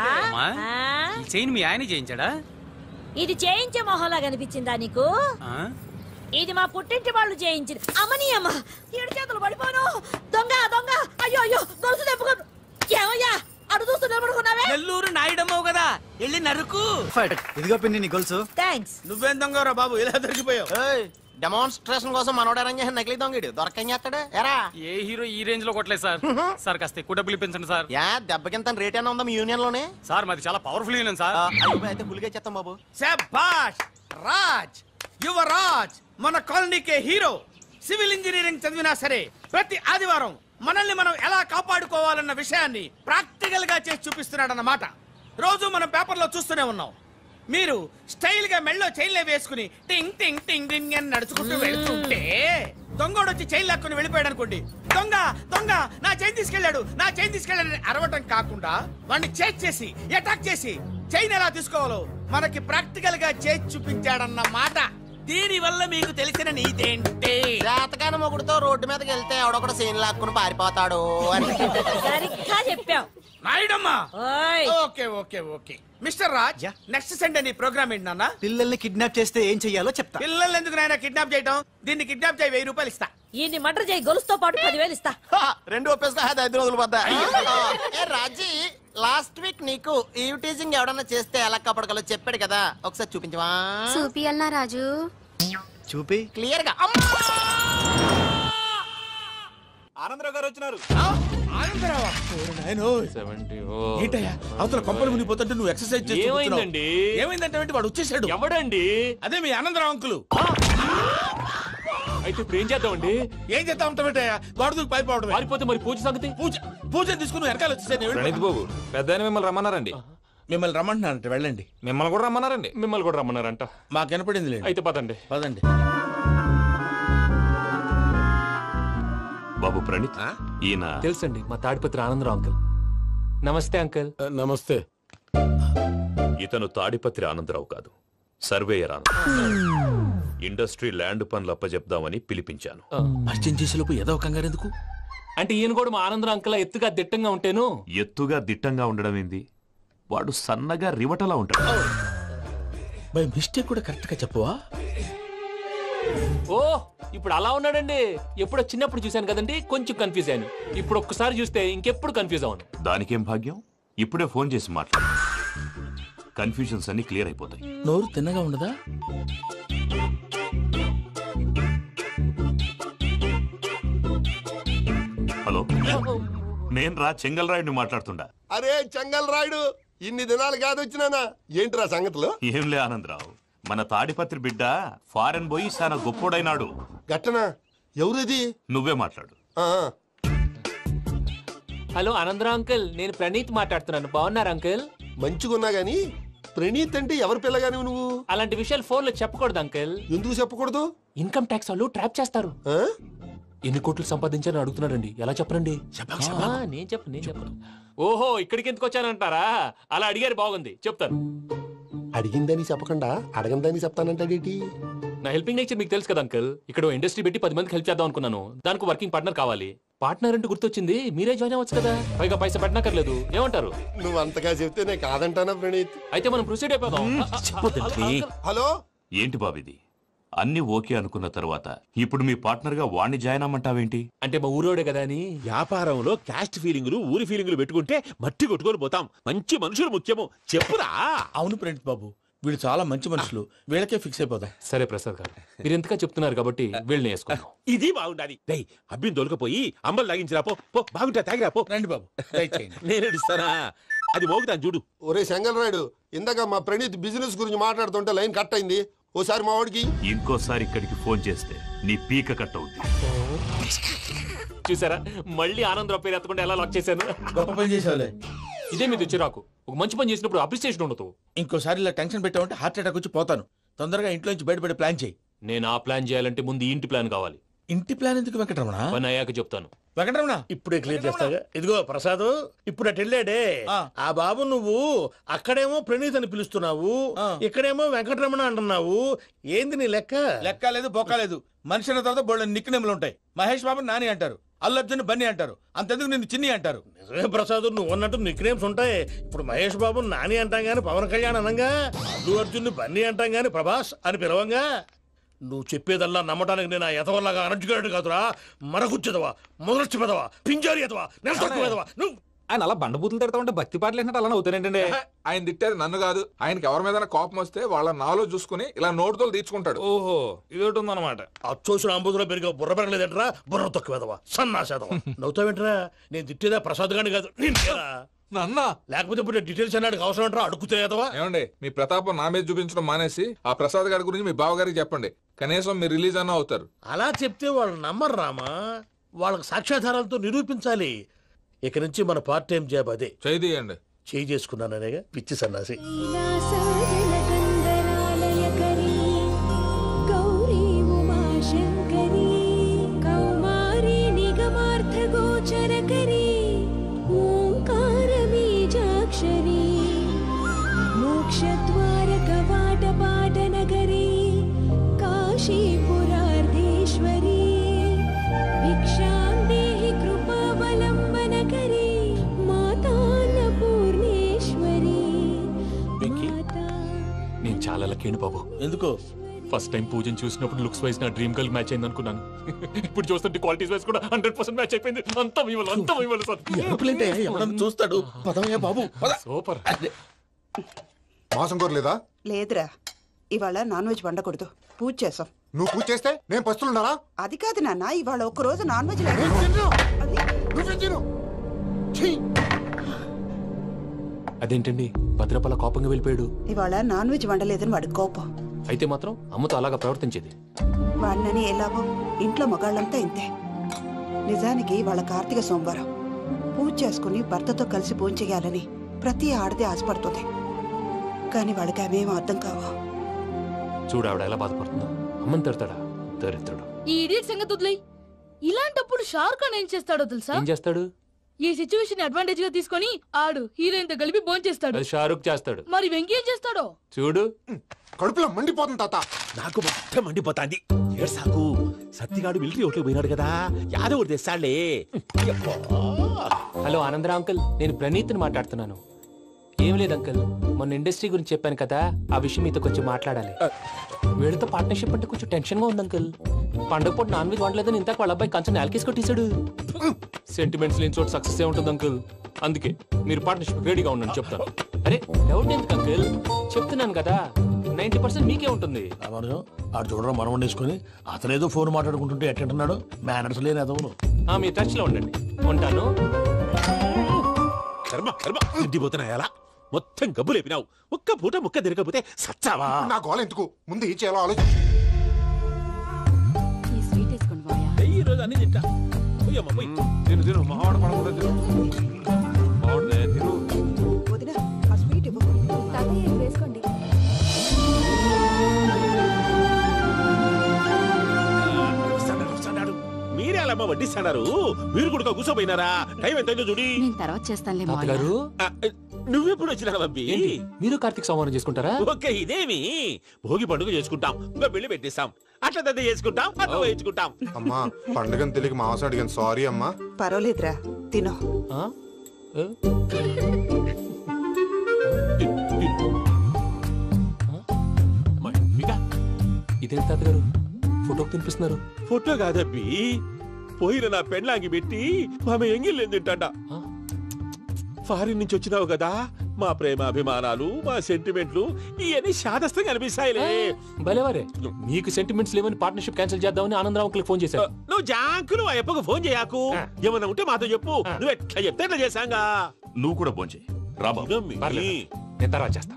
చైన్ మీ ఆయన చేయించాడా? ఇది చేయించే మొహంలా కనిపించిందా నీకు? ఇది మా పుట్టింటి వాళ్ళు చేయించింది. అమ్మని అమ్మ, 7 చేతులు పడిపోను. దొంగ దొంగ, అయ్యో అయ్యో, గొలుసు తెప్పుకోను. ఏమయ్యా అడు చూస్తూ నిలబడుకున్నావే? నెల్లూరు నాయుడమ్మవు కదా, వెళ్ళి నరుకు. ఇదిగో పిన్ని నీ గొలుసు. థ్యాంక్స్. నువ్వేం దొంగరా బాబు, ఇలా దొరికిపోయావు. డెమాన్స్ట్రేషన్ కోసం మనోడు అరేంజ్ చేసిన నకిలీ దొంగడు దొరకని చేస్తాడు. ఎరా ఏ హీరో ఈ రేంజ్ లో కొట్టలేదు సార్. సార్ కాస్త ఎక్కువ డబ్బులు ఇప్పించండి సార్. యా దెబ్బకింత రేట్ అయినా ఉందా మీ యూనియన్ లోనే? సార్ మాది చాలా పవర్ఫుల్ యూనియన్ సార్. అయితే గులిగా చేస్తాం బాబు. శభాష్ రాజ్, యువరాజ్, మన కాలనీకే హీరో. సివిల్ ఇంజనీరింగ్ చదివినా సరే ప్రతి ఆదివారం మనల్ని మనం ఎలా కాపాడుకోవాలన్న విషయాన్ని ప్రాక్టికల్ గా చేసి చూపిస్తున్నాడన్నమాట. రోజు మనం పేపర్లో చూస్తూనే ఉన్నాం. మీరు స్టైల్ గా మెళ్ళో చైన్లే వేసుకుని టింగ్ టింగ్ టింగ్ టింగ్ అని నడుచుకుంటూ వెళ్తుంటే దొంగోడు వచ్చి చైన్ లాక్కుని వెళ్ళిపోయాడు అనుకోండి. దొంగ దొంగ, నా చైన్ తీసుకెళ్లాడు, నా చైన్ తీసుకెళ్లాడని అరవటం కాకుండా వాడిని చేజ్ చేసి అటాక్ చేసి చైన్ ఎలా తీసుకోవాలో మనకి ప్రాక్టికల్ గా చేసి చూపించాడన్న మాట. దీని వల్ల మీకు తెలిసిన నీతేంటి? జాతకాన మొగుడుతో రోడ్డు మీదకి వెళ్తే ఎవడొకడు సీన్ లాక్కుని పారిపోతాడు అని. సరిగ్గా చెప్పావు నాయుడమ్మా. Okay okay okay mister Raj, next Sunday నీ ప్రోగ్రామ్ ఏంటి నాన్న? పిల్లల్ని కిడ్నాప్ చేస్తే ఏం చెయ్యాలో చెప్తా. పిల్లల్ని ఎందుకు నాయన కిడ్నాప్ చేయటం? దీన్ని కిడ్నాప్ చేయి, 1000 రూపాయలు ఇస్తా. ఈ మర్డర్ చేయి, గొలుసుతో పాటు 10,000 ఇస్తా. 2 ఒప్పేస్తా, 5 రోజులు పడ్డా. ఏ రాజీ, లాస్ట్ వీక్ నీకు ఈ టీజింగ్ ఎవడన్నా చేస్తే ఎలా కాపాడగలో చెప్పాడు కదా, ఒకసారి చూపించవా? చూపియల్నా రాజు? చూపి క్లియర్ గా. ఆనందరావు గారు వచ్చినారు. ఏంటయ్యా అవతల కొంపలు మునిగిపోతుంటే నువ్వు ఎక్సర్సైజ్ చేసి ఏమైందండి? ఏమైందంటే వాడు వచ్చేసాడు. ఎవడండి? అదే మీ ఆనందరావు అంకులు. అయితే ఇప్పుడు ఏం చేద్దామండి? ఏం చేద్దాం ఉంటావేటయ్యా, వాడు పైపోవడం. పారిపోతే మరి పూజ సంగతి? పూజ తీసుకుని వెనకాల వచ్చేసాను. ప్రణీత్ బాబు, పెద్ద మిమ్మల్ని రమ్మన్నారండి. మిమ్మల్ని రమ్మంటున్నారంట, వెళ్ళండి. మిమ్మల్ని కూడా రమ్మన్నారండి. మిమ్మల్ని కూడా రమ్మన్నారంట. మాకు వినపడింది. అయితే పదండి. పదండి. బాబు ప్రణీత్, ఈయన తెలుసండి, మా తాడిపత్రి ఆనందరావు అంకుల్. నమస్తే అంకుల్. నమస్తే. ఇతను తాడిపత్రి ఆనందరావు కాదు, సర్వేయర్ ఆనందరావు. ఇండస్ట్రీ ల్యాండ్ పనులు అప్పచెప్దామని పిలిపించాను. పరిచయం చేసేలోపు ఏదో కంగారు ఎందుకు? అంటే ఈయన కూడా మా ఆనందరావు అంకుల్ ఎత్తుగా దిట్టంగా ఉంటేను. ఎత్తుగా దిట్టంగా ఉండడం ఏంది, వాడు సన్నగా రివటలా ఉంటాడు. బై మిస్టేక్ కూడా కరెక్ట్ గా చెప్పవా? ఓ ఇప్పుడు అలా ఉన్నాడండి. ఎప్పుడో చిన్నప్పుడు చూశాను కదండి, కొంచెం కన్ఫ్యూజ్ అయ్యాను. ఇప్పుడు ఒక్కసారి చూస్తే ఇంకెప్పుడు కన్ఫ్యూజ్ అవ్వను. దానికేం భాగ్యం, ఇప్పుడే ఫోన్ చేసి మాట్లాడు. కన్ఫ్యూజన్స్ అన్ని క్లియర్ అయిపోతాయి. నోరు తిన్నగా ఉండదా? హలో, నేను రా చెంగల్ రాయుడిని మాట్లాడుతుండా. అరే చెంగల్ రాయుడు, ఇన్ని దినాలు కాదు వచ్చినానా? ఏంట్రా సంగతులు? ఏంలే ఆనందరావు, మన తాడిపత్రి బిడ్డ ఫారెన్ పోయి చాలా గొప్పోడైనాడు. గట్టనా? ఎవరిది? నువ్వే మాట్లాడు. హలో ఆనందరావు అంకుల్, నేను ప్రణీత్ మాట్లాడుతున్నాను. బాగున్నారు అంకుల్? మంచిగున్నా గాని ప్రణీత్ అంటే ఎవరి పిల్లగాని నువ్వు? అలాంటి విషయాలు ఫోన్ లో చెప్పకూడదు అంకుల్. ఎందుకు చెప్పకూడదు? ఇన్కమ్ ట్యాక్స్ వాళ్ళు ట్రాప్ చేస్తారు. ఎన్ని కోట్లు సంపాదించాలని అడుగుతున్నాడండి, ఎలా చెప్పరండి? నేను చెప్పను. ఓహో, ఇక్కడికి ఎందుకు వచ్చానంటారా? అలా అడిగారు, బాగుంది, చెప్తాను. అడిగిందని చెప్పకుండా అడగందని చెప్తానంటాడేటి? నా హెల్పింగ్ నేచర్ మీకు తెలుసు కదా అంకుల్. ఇక్కడ ఇండస్ట్రీ పెట్టి 10 మందికి హెల్ప్ చేద్దాం అనుకున్నాను. దానికి వర్కింగ్ పార్ట్నర్ కావాలి. పార్ట్నర్ అంటే గుర్తొచ్చింది, మీరే జాయిన్ అవ్వచ్చు కదా, పైగా పైసా పెట్టనక్కర్లేదు. ఏమంటారు? నువ్వు అంతగా చెప్తే నేను కాదంటానా ప్రణీత్? అయితే మనం ప్రొసీడ్ అయిపోదాం. హలో, ఏంటి బాబిది? అన్ని ఓకే అనుకున్న తర్వాత ఇప్పుడు మీ పార్ట్నర్ గా వాణ్ణి జాయిన్ అమ్మంటావేంటి? అంటే మా ఊరోడే కదా అని. వ్యాపారంలో క్యాస్ట్ ఫీలింగులు, ఊరి ఫీలింగులు పెట్టుకుంటే మట్టి కొట్టుకొని పోతాం. మంచి మనుషులు ముఖ్యము, చెప్పురా. అవును ప్రణీత్ బాబు, వీళ్ళు చాలా మంచి మనుషులు, వీళ్ళకే ఫిక్స్ అయిపోదాం. సరే ప్రసాద్ గారు, మీరు ఎంతగా చెప్తున్నారు కాబట్టి వీళ్ళని వేసుకుందాం. ఇది బాగుండాలి. డై అబ్బిని దొలకపోయి అంబలు లాగించిరా పో. బాగుంటా తాగిరా పో. రండి బాబు, నేను ఇస్తానా? అది మోగుతాను చూడు. ఒరే చెంగల్ రాయుడు, ఇందాక మా ప్రణీత్ బిజినెస్ గురించి మాట్లాడుతుంటే లైన్ కట్ అయింది. ఓసారి మా వాడికి ఇంకోసారి ఇక్కడికి ఫోన్ చేస్తే నీ పీక కట్ అవుద్ది. చూసారా, మళ్ళీ ఆనందరావు పేరు ఎత్తకుండా ఎలా లాక్ చేశాను. గొప్ప పని చేసేవాళ్ళే. ఇదే మీద చిరాకు. ఒక మంచి పని చేసినప్పుడు అప్రిసియేషన్ ఉండదు. ఇంకోసారి ఇలా టెన్షన్ పెట్టామంటే హార్ట్ అటాక్ వచ్చి పోతాను. తొందరగా ఇంట్లో నుంచి బయటపడే ప్లాన్ చేయి. నేను ఆ ప్లాన్ చేయాలంటే ముందు ఇంటి ప్లాన్ కావాలి. ఇంటి ప్లాన్ ఎందుకు వెంకటరమణ? పని అయ్యాక చెప్తాను. వెంకటరమణ ఇప్పుడే క్లియర్ చేస్తాగా. ఇదిగో ప్రసాద్, ఇప్పుడు అటు వెళ్ళాడే ఆ బాబు, నువ్వు అక్కడేమో ప్రణీత్ అని పిలుస్తున్నావు, ఇక్కడేమో వెంకటరమణ అంటున్నావు. ఏంది నీ లెక్క? లెక్క లేదు బొక్క లేదు. మనిషి అన్న తర్వాత బోళ్ళ నిక్నెములు ఉంటాయి. మహేష్ బాబు నాని అంటారు, అల్లు అర్జున్ బన్నీ అంటారు, అంతెందుకు నిన్ను చిన్ని అంటారు. నిజమే ప్రసాద్, నువ్వు అన్నట్టు నిక్నేమ్స్ ఉంటాయి. ఇప్పుడు మహేష్ బాబు నాని అంటాం గాని పవన్ కళ్యాణ్ అనంగా, అల్లు అర్జున్ బన్నీ అంటాం గాని ప్రభాస్ అని పిలవంగా. నువ్వు చెప్పేదల్లా నమ్మటానికి నేను ఎతవల్లాగా అనర్జుగాడు కాదురా. మరగుచ్చదవా, మొదలచ్చి పెదవా, పింజారి ఎదవా, నెలసొక్కు పెదవా. నువ్వు ఆయన అలా బండబూతులు తిడతా ఉంటే భక్తి పాటలు ఏంటంటే అలా అవుతానేంటండి. ఆయన తిట్టేది నన్ను కాదు, ఆయనకి ఎవరి మీద కోపం వస్తే వాళ్ళ నాలో చూసుకుని ఇలా నోటుతో తీర్చుకుంటాడు. ఓహో ఇదొకటి ఉందన్నమాట. అచ్చోసిన అంబుదులో పెరిగే బుర్ర పెరగలేదంటరా, బుర్ర తొక్కువేదవా, సన్నాసేదవా. నవ్వుతావేంట్రా? నేను తిట్టేదా ప్రసాద్ గాని కాదు, నన్నా. లేకపోతే ఇప్పుడు డీటెయిల్స్ అన్నాడు అవసరం అంటారా, అడుగుతాయేదవా. ఏమండి, మీ ప్రతాపం నా మీద చూపించడం మానేసి ఆ ప్రసాద్ గారి గురించి మీ బావగారికి చెప్పండి. కనీసం మీరు రిలీజ్ అన్న అవుతారు. అలా చెప్తే వాళ్ళు నమ్మరు రామా, వాళ్ళకి సాక్ష్యాధారాలతో నిరూపించాలి. ఇక నుంచి మన పార్ట్ టైం జాబ్ అదే. చేయండి. చేయి చేసుకున్నాననేగా పిచ్చి సన్నాసి. నేను చాలా లక్కీని బాబు. ఎందుకో? ఫస్ట్ టైం పూజను చూసినప్పుడు లుక్స్ వైజ్ నా డ్రీమ్ గర్ల్ మ్యాచ్ అయింది అనుకున్నాను. ఇప్పుడు చూస్తుంటే క్వాలిటీస్ వైజ్ కూడా 100% మ్యాచ్ అయిపోయింది. అంతా ఇవ్వాలి సార్. ఎవడన్నా చూస్తాడు. పదవయ్యా బాబు, సూపర్. మాసం కోరలేదా? లేదురా, ఇవాళ నాన్ వెజ్ వండకూడదు, పూజ చేసాం. నువ్వు పూజ చేస్తే నేను పస్తులున్నారా? అది కాదు నాన్న, ఇవాళ ఒక్క రోజు నాన్ వెజ్ అదేంటండి భద్రపల కోపంగా వెళ్ళిపోయాడు? ఇవాళ నాన్ వెజ్ వండలేదని వాడి కోపం. అయితే మాత్రం అమ్మతో అలాగా ప్రవర్తించేది. వాడినని ఎలాగో ఇంట్లో మగాళ్ళంతా ఇంతే. నిజానికి వాళ్ళ కార్తీక సోమవారం పూజ చేసుకుని భర్తతో కలిసి పూజ చేయాలని ప్రతి ఆడది ఆశపడుతుంది. కానీ వాళ్ళకి అవేమో అర్థం కావా. చూడు ఆవిడ ఎలా బాధపడుతుందో. అమ్మని తిడతాడా దరిద్రుడు. ఈ ఇడియట్ సంగతి వదిలేయ్. ఇలాంటప్పుడు షారుఖ్ ఖాన్ ఏం చేస్తాడో తెలుసా? ఏం చేస్తాడు? ఈ సిచ్యువేషన్ అడ్వాంటేజ్ గా తీసుకొని ఆడు హీరోయిన్ తో కలిపి బోన్ చేస్తాడు. అది షారుఖ్ చేస్తాడు. మరి వెంకీ ఏం చేస్తాడో చూడు. కడుపులో మండిపోతుంది తాత. నాకు మొత్తం మండిపోతాంది. ఏడ్సాకు, సత్తిగాడు మిలిటరీ ఒకటి పోయినాడు కదా, యాదవ్ తెస్తాడులే. హలో ఆనందరా అంకుల్, నేను ప్రణీత్ని మాట్లాడుతున్నాను. ఏం లేదు అంకుల్, మొన్న ఇండస్ట్రీ గురించి చెప్పాను కదా, ఆ విషయం మీతో కొంచెం మాట్లాడాలి. వీడితో పార్ట్నర్షిప్ అంటే కొంచెం టెన్షన్ గా ఉంది అంకుల్. పండగ పూట నాన్ వెజ్ వండలేదని ఇంతకు వాళ్ళ అబ్బాయి కంచెం నేలకేసి కొట్టేశాడు. సెంటిమెంట్స్ లేని చోట సక్సెస్ ఏ ఉంటుంది అంకుల్. అందుకే మీరు పార్ట్నర్షిప్ రెడీగా ఉండండి చెప్తాను. అరే డౌట్ ఎందుకు అంకుల్, చెప్తున్నాను కదా 90% మీకే ఉంటుంది. ఆడు చూడడం మనం వండేసుకుని అతనేదో ఫోన్ మాట్లాడుకుంటుంటే ఎట్టంటున్నాడు. మేనర్స్ లేని అదవును. మీ టచ్ లో ఉండండి. ఉంటాను. కర్మ కర్మ తిండిపోతున్నాయా? మొత్తం గబ్బు లేపినావు. ఒక్క పూట ముక్క తిరగకపోతే సచ్చావా? నా గోల ఎందుకు, ముందు ఈ చేయాలో ఆలోచించు. ఈ రోజు అన్ని తింటా. తిను తిను, మావాడ పడకుండా తిను. మావాడే తిను. వదినా, ఆ స్వీట్ ఇవ్వు. వేసుకోండి. మీరే అలా వడ్డిస్తున్నారు. మీరు కూడా కూర్చోపోయినారా? టైం ఎంతైందో చూడి. తర్వాత చేస్తానులే తాతగారు. నువ్వెప్పుడు వచ్చినా అబ్బి? మీరు కార్తీక్ సంహారం చేసుకుంటారా? ఓకే, ఇదేమి భోగి పండుగ చేసుకుంటాం, ఇంకా పెళ్లి పెట్టేస్తాం, అట్లా దద్ద చేసుకుంటాం, అట్లా వేయించుకుంటాం. అమ్మా, పండుగను తెలియక మాంసం అడిగాను, సారీ అమ్మా. పర్వాలేదురా, తినో. ఇదేంటి తాతగారు ఫోటోకి తినిపిస్తున్నారు? ఫోటో కాదబ్బి, పోయిన నా పెళ్ళాంగి పెట్టి ఆమె ఎంగిల్లేం తింటాడ. ఫారిన్ నుంచి వచ్చినావు కదా, మా ప్రేమ అభిమానాలు, మా సెంటిమెంట్లు ఇవన్నీ శాదస్తంగా అనిపిస్తాయిలే. భలేవారే, మీకు సెంటిమెంట్స్ లేవని పార్ట్నర్షిప్ క్యాన్సిల్ చేద్దామని ఆనందరావు అంకుల్ ఫోన్ చేశారు. నువ్వు జాంకులు ఆ ఎప్పకు ఫోన్ చేయకు. ఏమన్నా ఉంటే మాతో చెప్పు. నువ్వు ఎట్లా చెప్తే ఎట్లా చేశాంగా. నువ్వు కూడా ఫోన్ చేయి. నేను తర్వాత చేస్తా.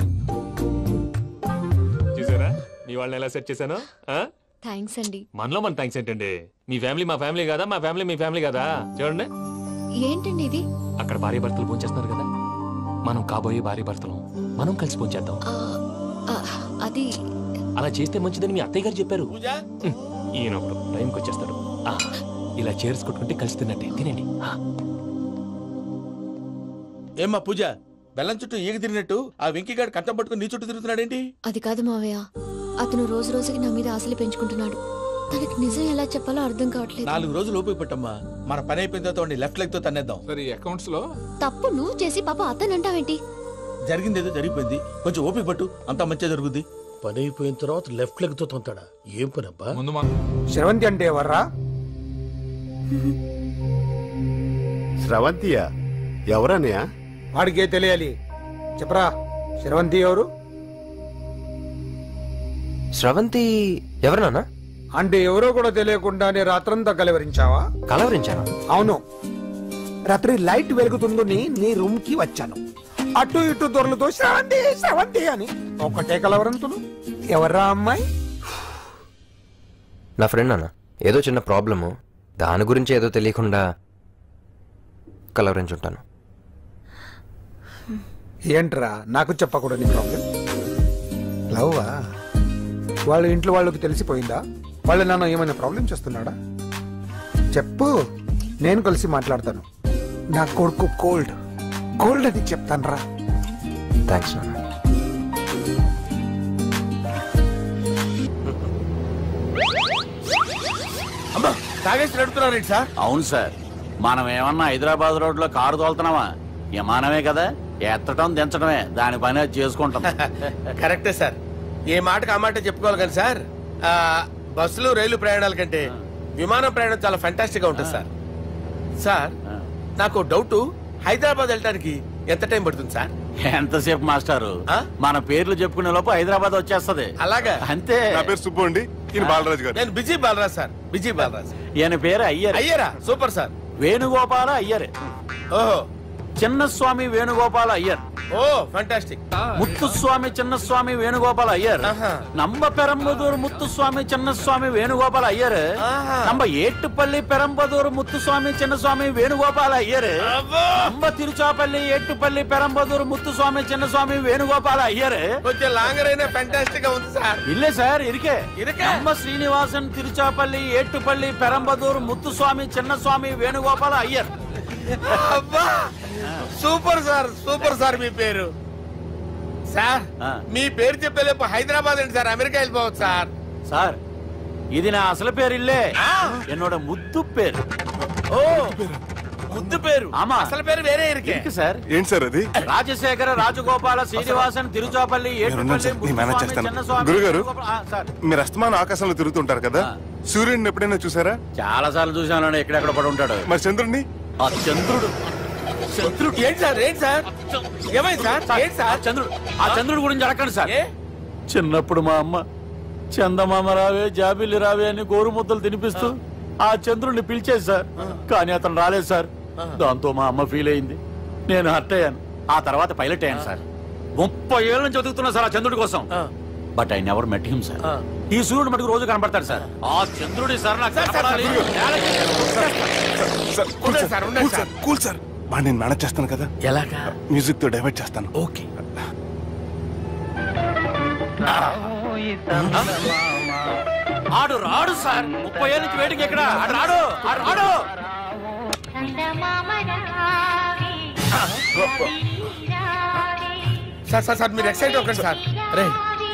చూసారా మీ వాళ్ళని ఎలా సెట్ చేశాను? థ్యాంక్స్ అండి. మనలో మన థ్యాంక్స్ ఏంటండి? మీ ఫ్యామిలీ మా ఫ్యామిలీ కదా, మా ఫ్యామిలీ మీ ఫ్యామిలీ కదా. చూడండి, ఏంటండి ఇది? అక్కడ భార్య భర్తలు పోంచేస్తున్నారు కదా, మనం కాబోయే భార్య భర్తలు మనం కలిసి పోంచేద్దాం. అది అలా చేస్తే మంచిదని మీ అత్తయ్య గారు చెప్పారు. ఈయన ఒకడు టైంకి వచ్చేస్తాడు. ఇలా చేర్స్ కొట్టుకుంటే కలిసి తిన్నట్టే తినండి. ఏమ్మా పూజ, బెల్లం చుట్టూ ఈగ తిరిగినట్టు ఆ వెంకీగాడు కంటం పట్టుకుని నీ చుట్టూ తిరుగుతున్నాడేంటి? అది కాదు మావయ్య, అతను రోజు రోజుకి నా మీద ఆశలు పెంచుకుంటున్నాడు. తనకి నిజం ఎలా చెప్పాలో అర్థం కావట్లేదు. 4 రోజులు ఓపిక పట్టమ్మా, మన పని అయిపోయిన తర్వాత లెఫ్ట్ లెగ్ తో తన్నేద్దాం. సరే అకౌంట్స్ లో తప్పు నువ్వు చేసి పాప అతను అంటావేంటి? జరిగిందేదో జరిగిపోయింది, కొంచెం ఓపిక పట్టు, అంతా మంచిగా జరుగుద్ది. పని అయిపోయిన తర్వాత లెఫ్ట్ లెగ్ తో తొంతాడా? ఏం పని అబ్బా? ముందు శ్రవంతి అంటే ఎవర్రా? స్రవంతియా? ఎవరన్నయ్యా? వాడికే తెలియాలి, చెప్పరా. శ్రవంతి ఎవరు? స్రవంతి ఎవరు నాన్న? అంటే ఎవరో కూడా తెలియకుండానే రాత్రంతా కలవరించావా? కలవరించాను. అవును, రాత్రి లైట్ వెలుగుతుందని నీ రూమ్ కి వచ్చాను. అటు ఇటు దొరలతో శ్రవంతి శ్రవంతి అని ఒకటే కలవరంతులు. ఎవర్రా అమ్మాయి? నా ఫ్రెండ్ అన్న, ఏదో చిన్న ప్రాబ్లము, దాని గురించి ఏదో తెలియకుండా కలవరించుంటాను. ఏంట్రా నాకు చెప్పకూడదు నీ ప్రాబ్లం? లవ్వా? వాళ్ళ ఇంట్లో వాళ్ళకి తెలిసిపోయిందా? వాళ్ళు నాన్న ఏమైనా ప్రాబ్లం చేస్తున్నాడా? చెప్పు, నేను కలిసి మాట్లాడతాను. నా కొడుకు కోల్డ్ కోల్డ్ అని చెప్తాను రా. థ్యాంక్స్ నాన్న. అమ్మా, తాగేసి నడుపుతున్నారేంటి సార్? అవును సార్, మనం ఏమన్నా హైదరాబాద్ రోడ్ లో కారు తోలుతున్నామా? విమానమే కదా, ఎత్తడం దించడమే, దాని పని అది చేసుకుంటాం. కరెక్టే సార్, ఏ మాటకు ఆ మాట చెప్పుకోవాలి కానీ సార్, బస్సులు రైలు ప్రయాణాల కంటే విమానం ప్రయాణం చాలా ఫెంటాస్టిక్ గా ఉంటుంది సార్. సార్, నాకు డౌట్, హైదరాబాద్ వెళ్ళడానికి ఎంత టైం పడుతుంది సార్? ఎంతసేపు మాస్టారు, మన పేర్లు చెప్పుకునే లోపు హైదరాబాద్ వచ్చేస్తది. అలాగా? అంతే. నా పేరు సుబ్బు అండి, ఈయన బాలరాజు గారు. నేను busy Balaraj sir, busy Balaraj. ఈయన పేరు అయ్యర్. అయ్యరా? Super sir. వేణుగోపాల అయ్యర్. ఓహో. చిన్నస్వామి వేణుగోపాల అయ్యర్. ఓ ఫంటాస్టిక్. ముత్తుస్వామి చిన్నస్వామి వేణుగోపాల అయ్యర్. நம்ம பெரம்பதூர் முத்துசுவாமி சின்னசுவாமி வேணுகோபால ஐயர். நம்ம ஏட்டுப்பள்ளி பெரம்பதூர் முத்துசுவாமி சின்னசுவாமி வேணுகோபால ஐயர். நம்ம తిరుచాపల్లి ఏట్టుపల్లి పెరంబదూర్ ముత్తుస్వామి చిన్నస్వామి వేణుగోపాల అయ్యర్. కొంచెం లాంగర్ అయినా ఫంటాస్టిక్ గా ఉంది సార్. ఇల్లే సార్ ఇరికే. நம்ம శ్రీనివాసన్ తిరుచాపల్లి ఏట్టుపల్లి పెరంబదూర్ ముత్తుస్వామి చిన్నస్వామి వేణుగోపాల అయ్యర్. అబ్బా, సూపర్ సార్, సూపర్ సార్. మీ పేరు సార్, మీ పేరు చెప్పేలేపు హైదరాబాద్ ఏంటి సార్, అమెరికా వెళ్ళిపోవచ్చు సార్. సార్, ఇది నా అసలు పేరు ఇల్లే, என்னோட ముద్దు పేరు. ఓ, ముద్దు పేరు. ఆమా, అసలు పేరు వేరే ఇరికే సార్. ఏంటి సార్ అది? రాజశేఖర రాజగోపాల శ్రీనివాసన్ తిరుచాపల్లి ఏట్టుపల్లి ముత్తుస్వామి చిన్నస్వామి. గురుగారు, మీరు అస్తమానం ఆకాశంలో తిరుగుతుంటారు కదా, సూర్యుడిని ఎప్పుడైనా చూసారా? చాలా సార్లు చూసాను, ఎక్కడెక్కడ పడి ఉంటాడు. మరి చంద్రుడిని? ఆ చంద్రుడు. చంద్రుడు ఏంటి సార్? ఏంటి సార్? ఏమైంది సార్? ఏంటి సార్? చంద్రుడు. ఆ చంద్రుడు గురించి అడగండి సార్. చిన్నప్పుడు మా అమ్మ చందమామ రావే జాబిల్లి రావే అని గోరు ముద్దలు తినిపిస్తూ ఆ చంద్రుడిని పిలిచేది సార్, కానీ అతను రాలేదు సార్. దాంతో మా అమ్మ ఫీల్ అయింది, నేను హర్ట్ అయ్యాను. ఆ తర్వాత పైలట్ అయ్యాను సార్. 30 ఏళ్ళ నుంచి చదువుతున్నా సార్ ఆ చంద్రుడి కోసం. But I never met him sir. ఈ సూర్యుడు మటుకు రోజు కనబడతాడు సార్. ఆ చంద్రుడి సార్ నాకు కనపడాలి. కూల్ సార్, వాడిని నేను మేనేజ్ చేస్తాను కదా. ఎలాగా? మ్యూజిక్ తో డైవర్ట్ చేస్తాను. ఓకే. ఆడు రాడు సార్, 30 ఏళ్ళ నుంచి వెయిటింగ్ ఎక్కడ? ఆడు రాడు, ఆడు రాడు. సార్ సార్ సార్, మీరు ఎక్సైట్ అవ్వకండి సార్. అరే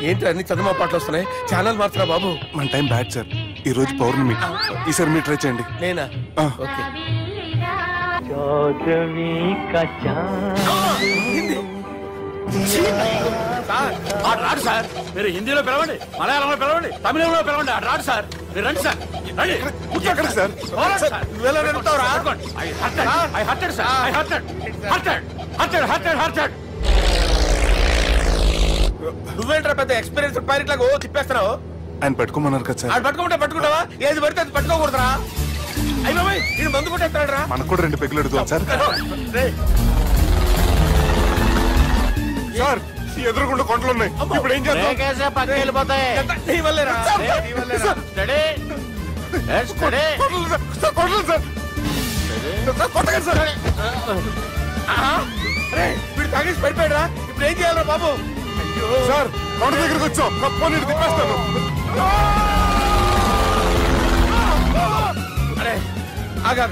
ఏంటి అన్ని చదువు పాటలు వస్తున్నాయి, ఛానల్ మారుతున్నా బాబు. మన టైం బ్యాడ్ సార్, ఈ రోజు పౌర్ణమి. ఈసారి మీరు ట్రై చేయండి. నేనా? ఓకే. ఆడు రాడు సార్, మీరు హిందీలో పిలవండి, మలయాళంలో పిలవండి, తమిళంలో పిలవండి. ఆడు రాడు సార్, మీరు రండి సార్, రండి. ఎక్కడ సార్? నువ్వేంట్రా పెద్ద ఎక్స్పీరియన్స్ పైరెట్ లాగా ఓ తిప్పేస్తున్నావు? ఆయన పట్టుకోమన్నారు కదా సార్. పట్టుకుంటే పట్టుకుంటావా? ఏది పడితే అది పట్టుకోకూడదురా. అయ్యో ఇది మందు కొట్టేస్తాడు రా. మనకు కూడా 2 పెగ్గులు అడుగుతాం సార్. సార్, ఎదురుకుండా కొండలు ఉన్నాయి, ఇప్పుడు ఏం చేద్దాం? పక్కకి వెళ్ళిపోతాయి. వీడు తాగేసి పడిపోయాడురా, ఇప్పుడు ఏం చేయాలరా బాబు? సార్, కొండ దగ్గరికి వచ్చాం, కప్పని తిప్పేస్తాను. అరే హలో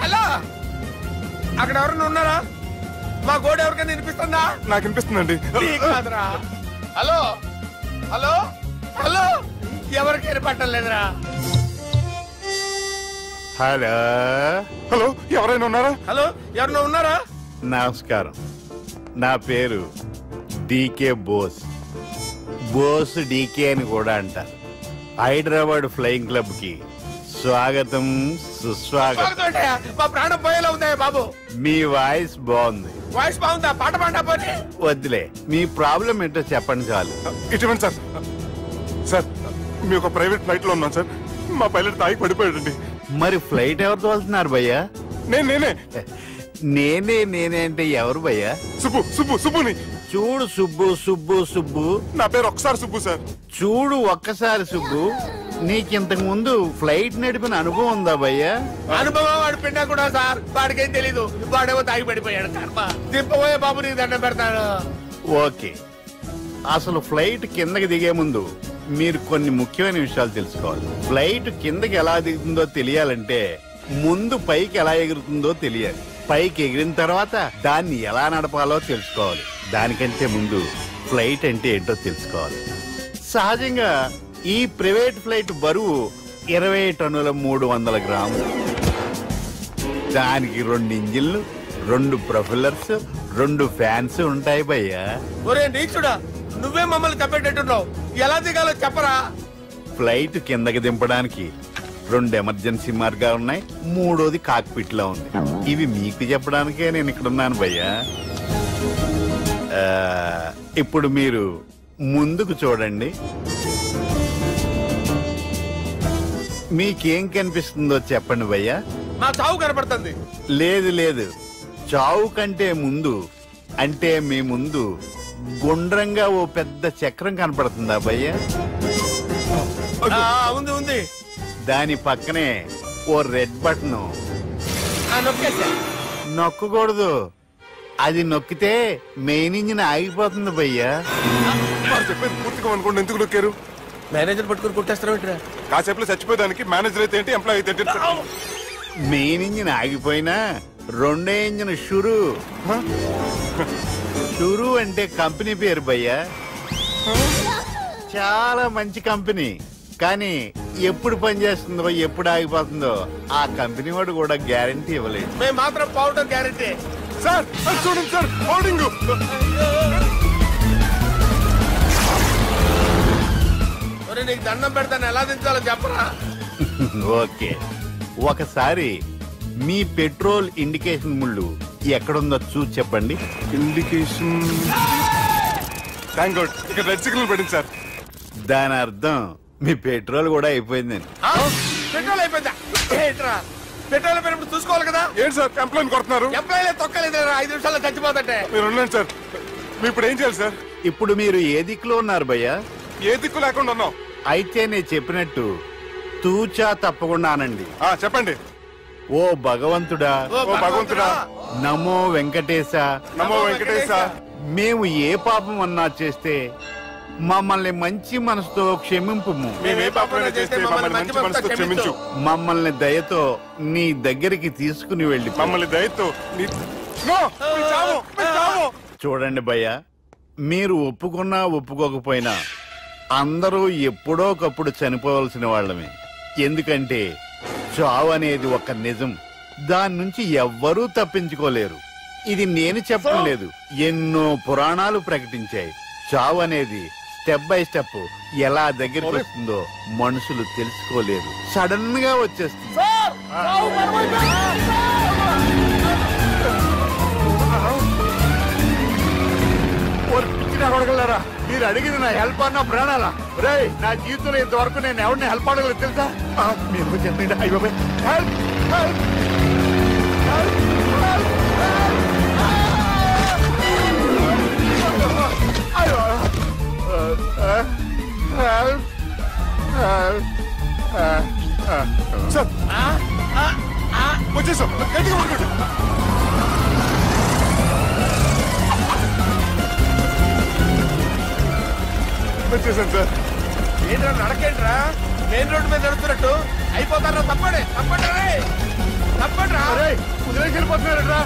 హలో, అక్కడ ఎవరన్నా ఉన్నారా? మా గోడ ఎవరికైనా వినిపిస్తుందా? నాకు వినిపిస్తుందండి. నీకు కాదురా. హలో హలో హలో, ఎవరికి వినపట్టలేదురా? హలో హలో, ఎవరైనా ఉన్నారా? హలో, ఎవరైనా ఉన్నారా? నమస్కారం, నా పేరు డీకే బోస్. బోస్ డీకే అని కూడా అంటారు. హైదరాబాద్ ఫ్లయింగ్ క్లబ్ కి స్వాగతం సుస్వాగతం. మా ప్రాణం పోయేలా ఉందా బాబు? మీ వాయిస్ బాగుంది. వాయిస్ బాగుందా? పాట పాడా పోనీ. వద్దులే, మీ ప్రాబ్లం ఏంటో చెప్పండి చాలు. ఇటువంటి సార్, సార్ మీ ఒక ప్రైవేట్ ఫ్లైట్ లో ఉన్నాం సార్. మా పైలట్ తాగి పడిపోయాడండి. మరి ఫ్లైట్ ఎవరు తోలుతున్నారు భయ్యా? నేనే నేనే అంటే ఎవరు భయ్యా? సుబ్బుని. చూడు సుబ్బు, నా పేరు ఒకసారి సుబ్బు సార్. చూడు ఒక్కసారి సుబ్బు, నీకింతకు ముందు ఫ్లైట్ నడిపిన అనుభవం ఉందా భయ్యా? అనుభవం వాడు పిన్నా కూడా సార్, వాడికేం తెలీదు. వాడేమో తాగి పడిపోయాడు. కర్మ దింపబోయే బాబు, నీకు దండం పెడతాను. ఓకే, అసలు ఫ్లైట్ కిందకి దిగే ముందు మీరు కొన్ని ముఖ్యమైన విషయాలు తెలుసుకోవాలి. ఫ్లైట్ కిందకి ఎలా దిగుతుందో తెలియాలంటే ముందు పైకి ఎలా ఎగురుతుందో తెలియాలి. పైకి ఎగిరిన తర్వాత దాన్ని ఎలా నడపాలో తెలుసుకోవాలి. దానికంటే ముందు ఫ్లైట్ అంటే ఏంటో తెలుసుకోవాలి. సహజంగా ఈ ప్రైవేట్ ఫ్లైట్ బరువు 20 టన్నుల 300 గ్రాములు. దానికి 2 ఇంజిన్లు, 2 ప్రొపెల్లర్స్, 2 ఫ్యాన్స్ ఉంటాయి భయ్యా. ఒరే నీచుడా, నువ్వే మమ్మల్ని తప్పేటట్టున్నావు. ఎలా దిగాలో చెప్పరా? ఫ్లైట్ కిందకి దింపడానికి 2 ఎమర్జెన్సీ మార్గాలు ఉన్నాయి. 3వది కాక్పిట్ లో ఉంది. ఇవి మీకు చెప్పడానికే నేను ఇక్కడ ఉన్నాను భయ్యా. ఇప్పుడు మీరు ముందుకు చూడండి. మీకేం కనిపిస్తుందో చెప్పండి భయ్యా. మా చావు కనపడుతుంది. లేదు, చావు కంటే ముందు, అంటే మీ ముందు గుండ్రంగా ఓ పెద్ద చక్రం కనపడుతుందా భయ్యా? ఉంది. దాని పక్కనే ఓ రెడ్ బటన్. నొక్కకూడదు, అది నొక్కితే మెయిన్ ఇంజిన్ ఆగిపోతుంది భయ్యా. చెప్పేది పూర్తిగా అనుకోండి. ఎందుకు నొక్కారు? మేనేజర్ పట్టుకుని కుట్టేస్తారా? కాసేపులో చచ్చిపోయేదానికి మేనేజర్ అయితే ఏంటి, ఎంప్లాయ్ అయితే ఏంటి? మెయిన్ ఇంజిన్ ఆగిపోయినా 2వ ఇంజిన్ షురు అంటే కంపెనీ పేరు భయ్యా. చాలా మంచి కంపెనీ. కానీ ఎప్పుడు పనిచేస్తుందో, ఎప్పుడు ఆగిపోతుందో ఆ కంపెనీ వాడు కూడా గ్యారంటీ ఇవ్వలేదు. మేము మాత్రం పౌడర్ గ్యారంటీ. సార్ చూడండి సార్, హోర్డింగ్. నీకు దండం పెడతాను, ఎలా దించాలో చెప్పరా? ఓకే, ఒకసారి మీ పెట్రోల్ ఇండికేషన్ ముళ్ళు ఎక్కడుందో చూసి చెప్పండి. ఇండికేషన్, థాంక్ గాడ్, ఇక్కడ రెడ్ సిగ్నల్ పడింది సార్. దాని అర్థం మీ పెట్రోల్ కూడా అయిపోయిందని. పెట్రోల్ అయిపోయిందా? పెట్రోల్ అయిపోయినప్పుడు చూసుకోవాలి కదా. ఏంటి సార్ ఎంప్లాయ్ కొడుతున్నారు? ఎంప్లాయ్ తొక్కలేదు, 5 నిమిషాల్లో చచ్చిపోతుంటే. మీరు ఉన్నాను సార్. మీరు ఇప్పుడు ఏం చేయాలి సార్? ఇప్పుడు మీరు ఏ దిక్కులో ఉన్నారు భయ్యా? ఏ దిక్కు లేకుండా ఉన్నాం. అయితే నేను చెప్పినట్టు తూచా తప్పకుండా అనండి. చెప్పండి. ఓ భగవంతుడా, నమో వెంకటేశ, నమో వెంకటేశ. మేము ఏ పాపం అన్నా చేస్తే మమ్మల్ని మంచి మనసుతో క్షమింపు. మమ్మల్ని దయతో నీ దగ్గరికి తీసుకుని వెళ్ళి. మమ్మల్ని దయతో. చూడండి భయ్య, మీరు ఒప్పుకున్నా ఒప్పుకోకపోయినా అందరూ ఎప్పుడో ఒకప్పుడు చనిపోవలసిన వాళ్ళమే. ఎందుకంటే చావు అనేది ఒక నిజం. దాని నుంచి ఎవ్వరూ తప్పించుకోలేరు. ఇది నేను చెప్పడం లేదు, ఎన్నో పురాణాలు ప్రకటించాయి. చావు అనేది స్టెప్ బై స్టెప్ ఎలా దగ్గరికి వస్తుందో మనుషులు తెలుసుకోలేరు. సడన్ గా వచ్చేస్తుంది. మీరు అడిగింది నా హెల్ప్ అన్న ప్రాణాలా? రే, నా జీవితంలో ఇంతవరకు నేను ఎవరిని హెల్ప్ అడగలేదు తెలుసా? మీరు చెప్పండి. అయ్యో హెల్ప్ హెల్ప్ సార్ వచ్చేసాం. వచ్చేసాను సార్. ఏంట్రా నడకేంట్రా? మెయిన్ రోడ్డు మీద నడుస్తున్నట్టు అయిపోతారా? తప్పండి తప్పండి రే తప్పండి రా కుదిరేసి వెళ్ళిపోతున్నారట్రా.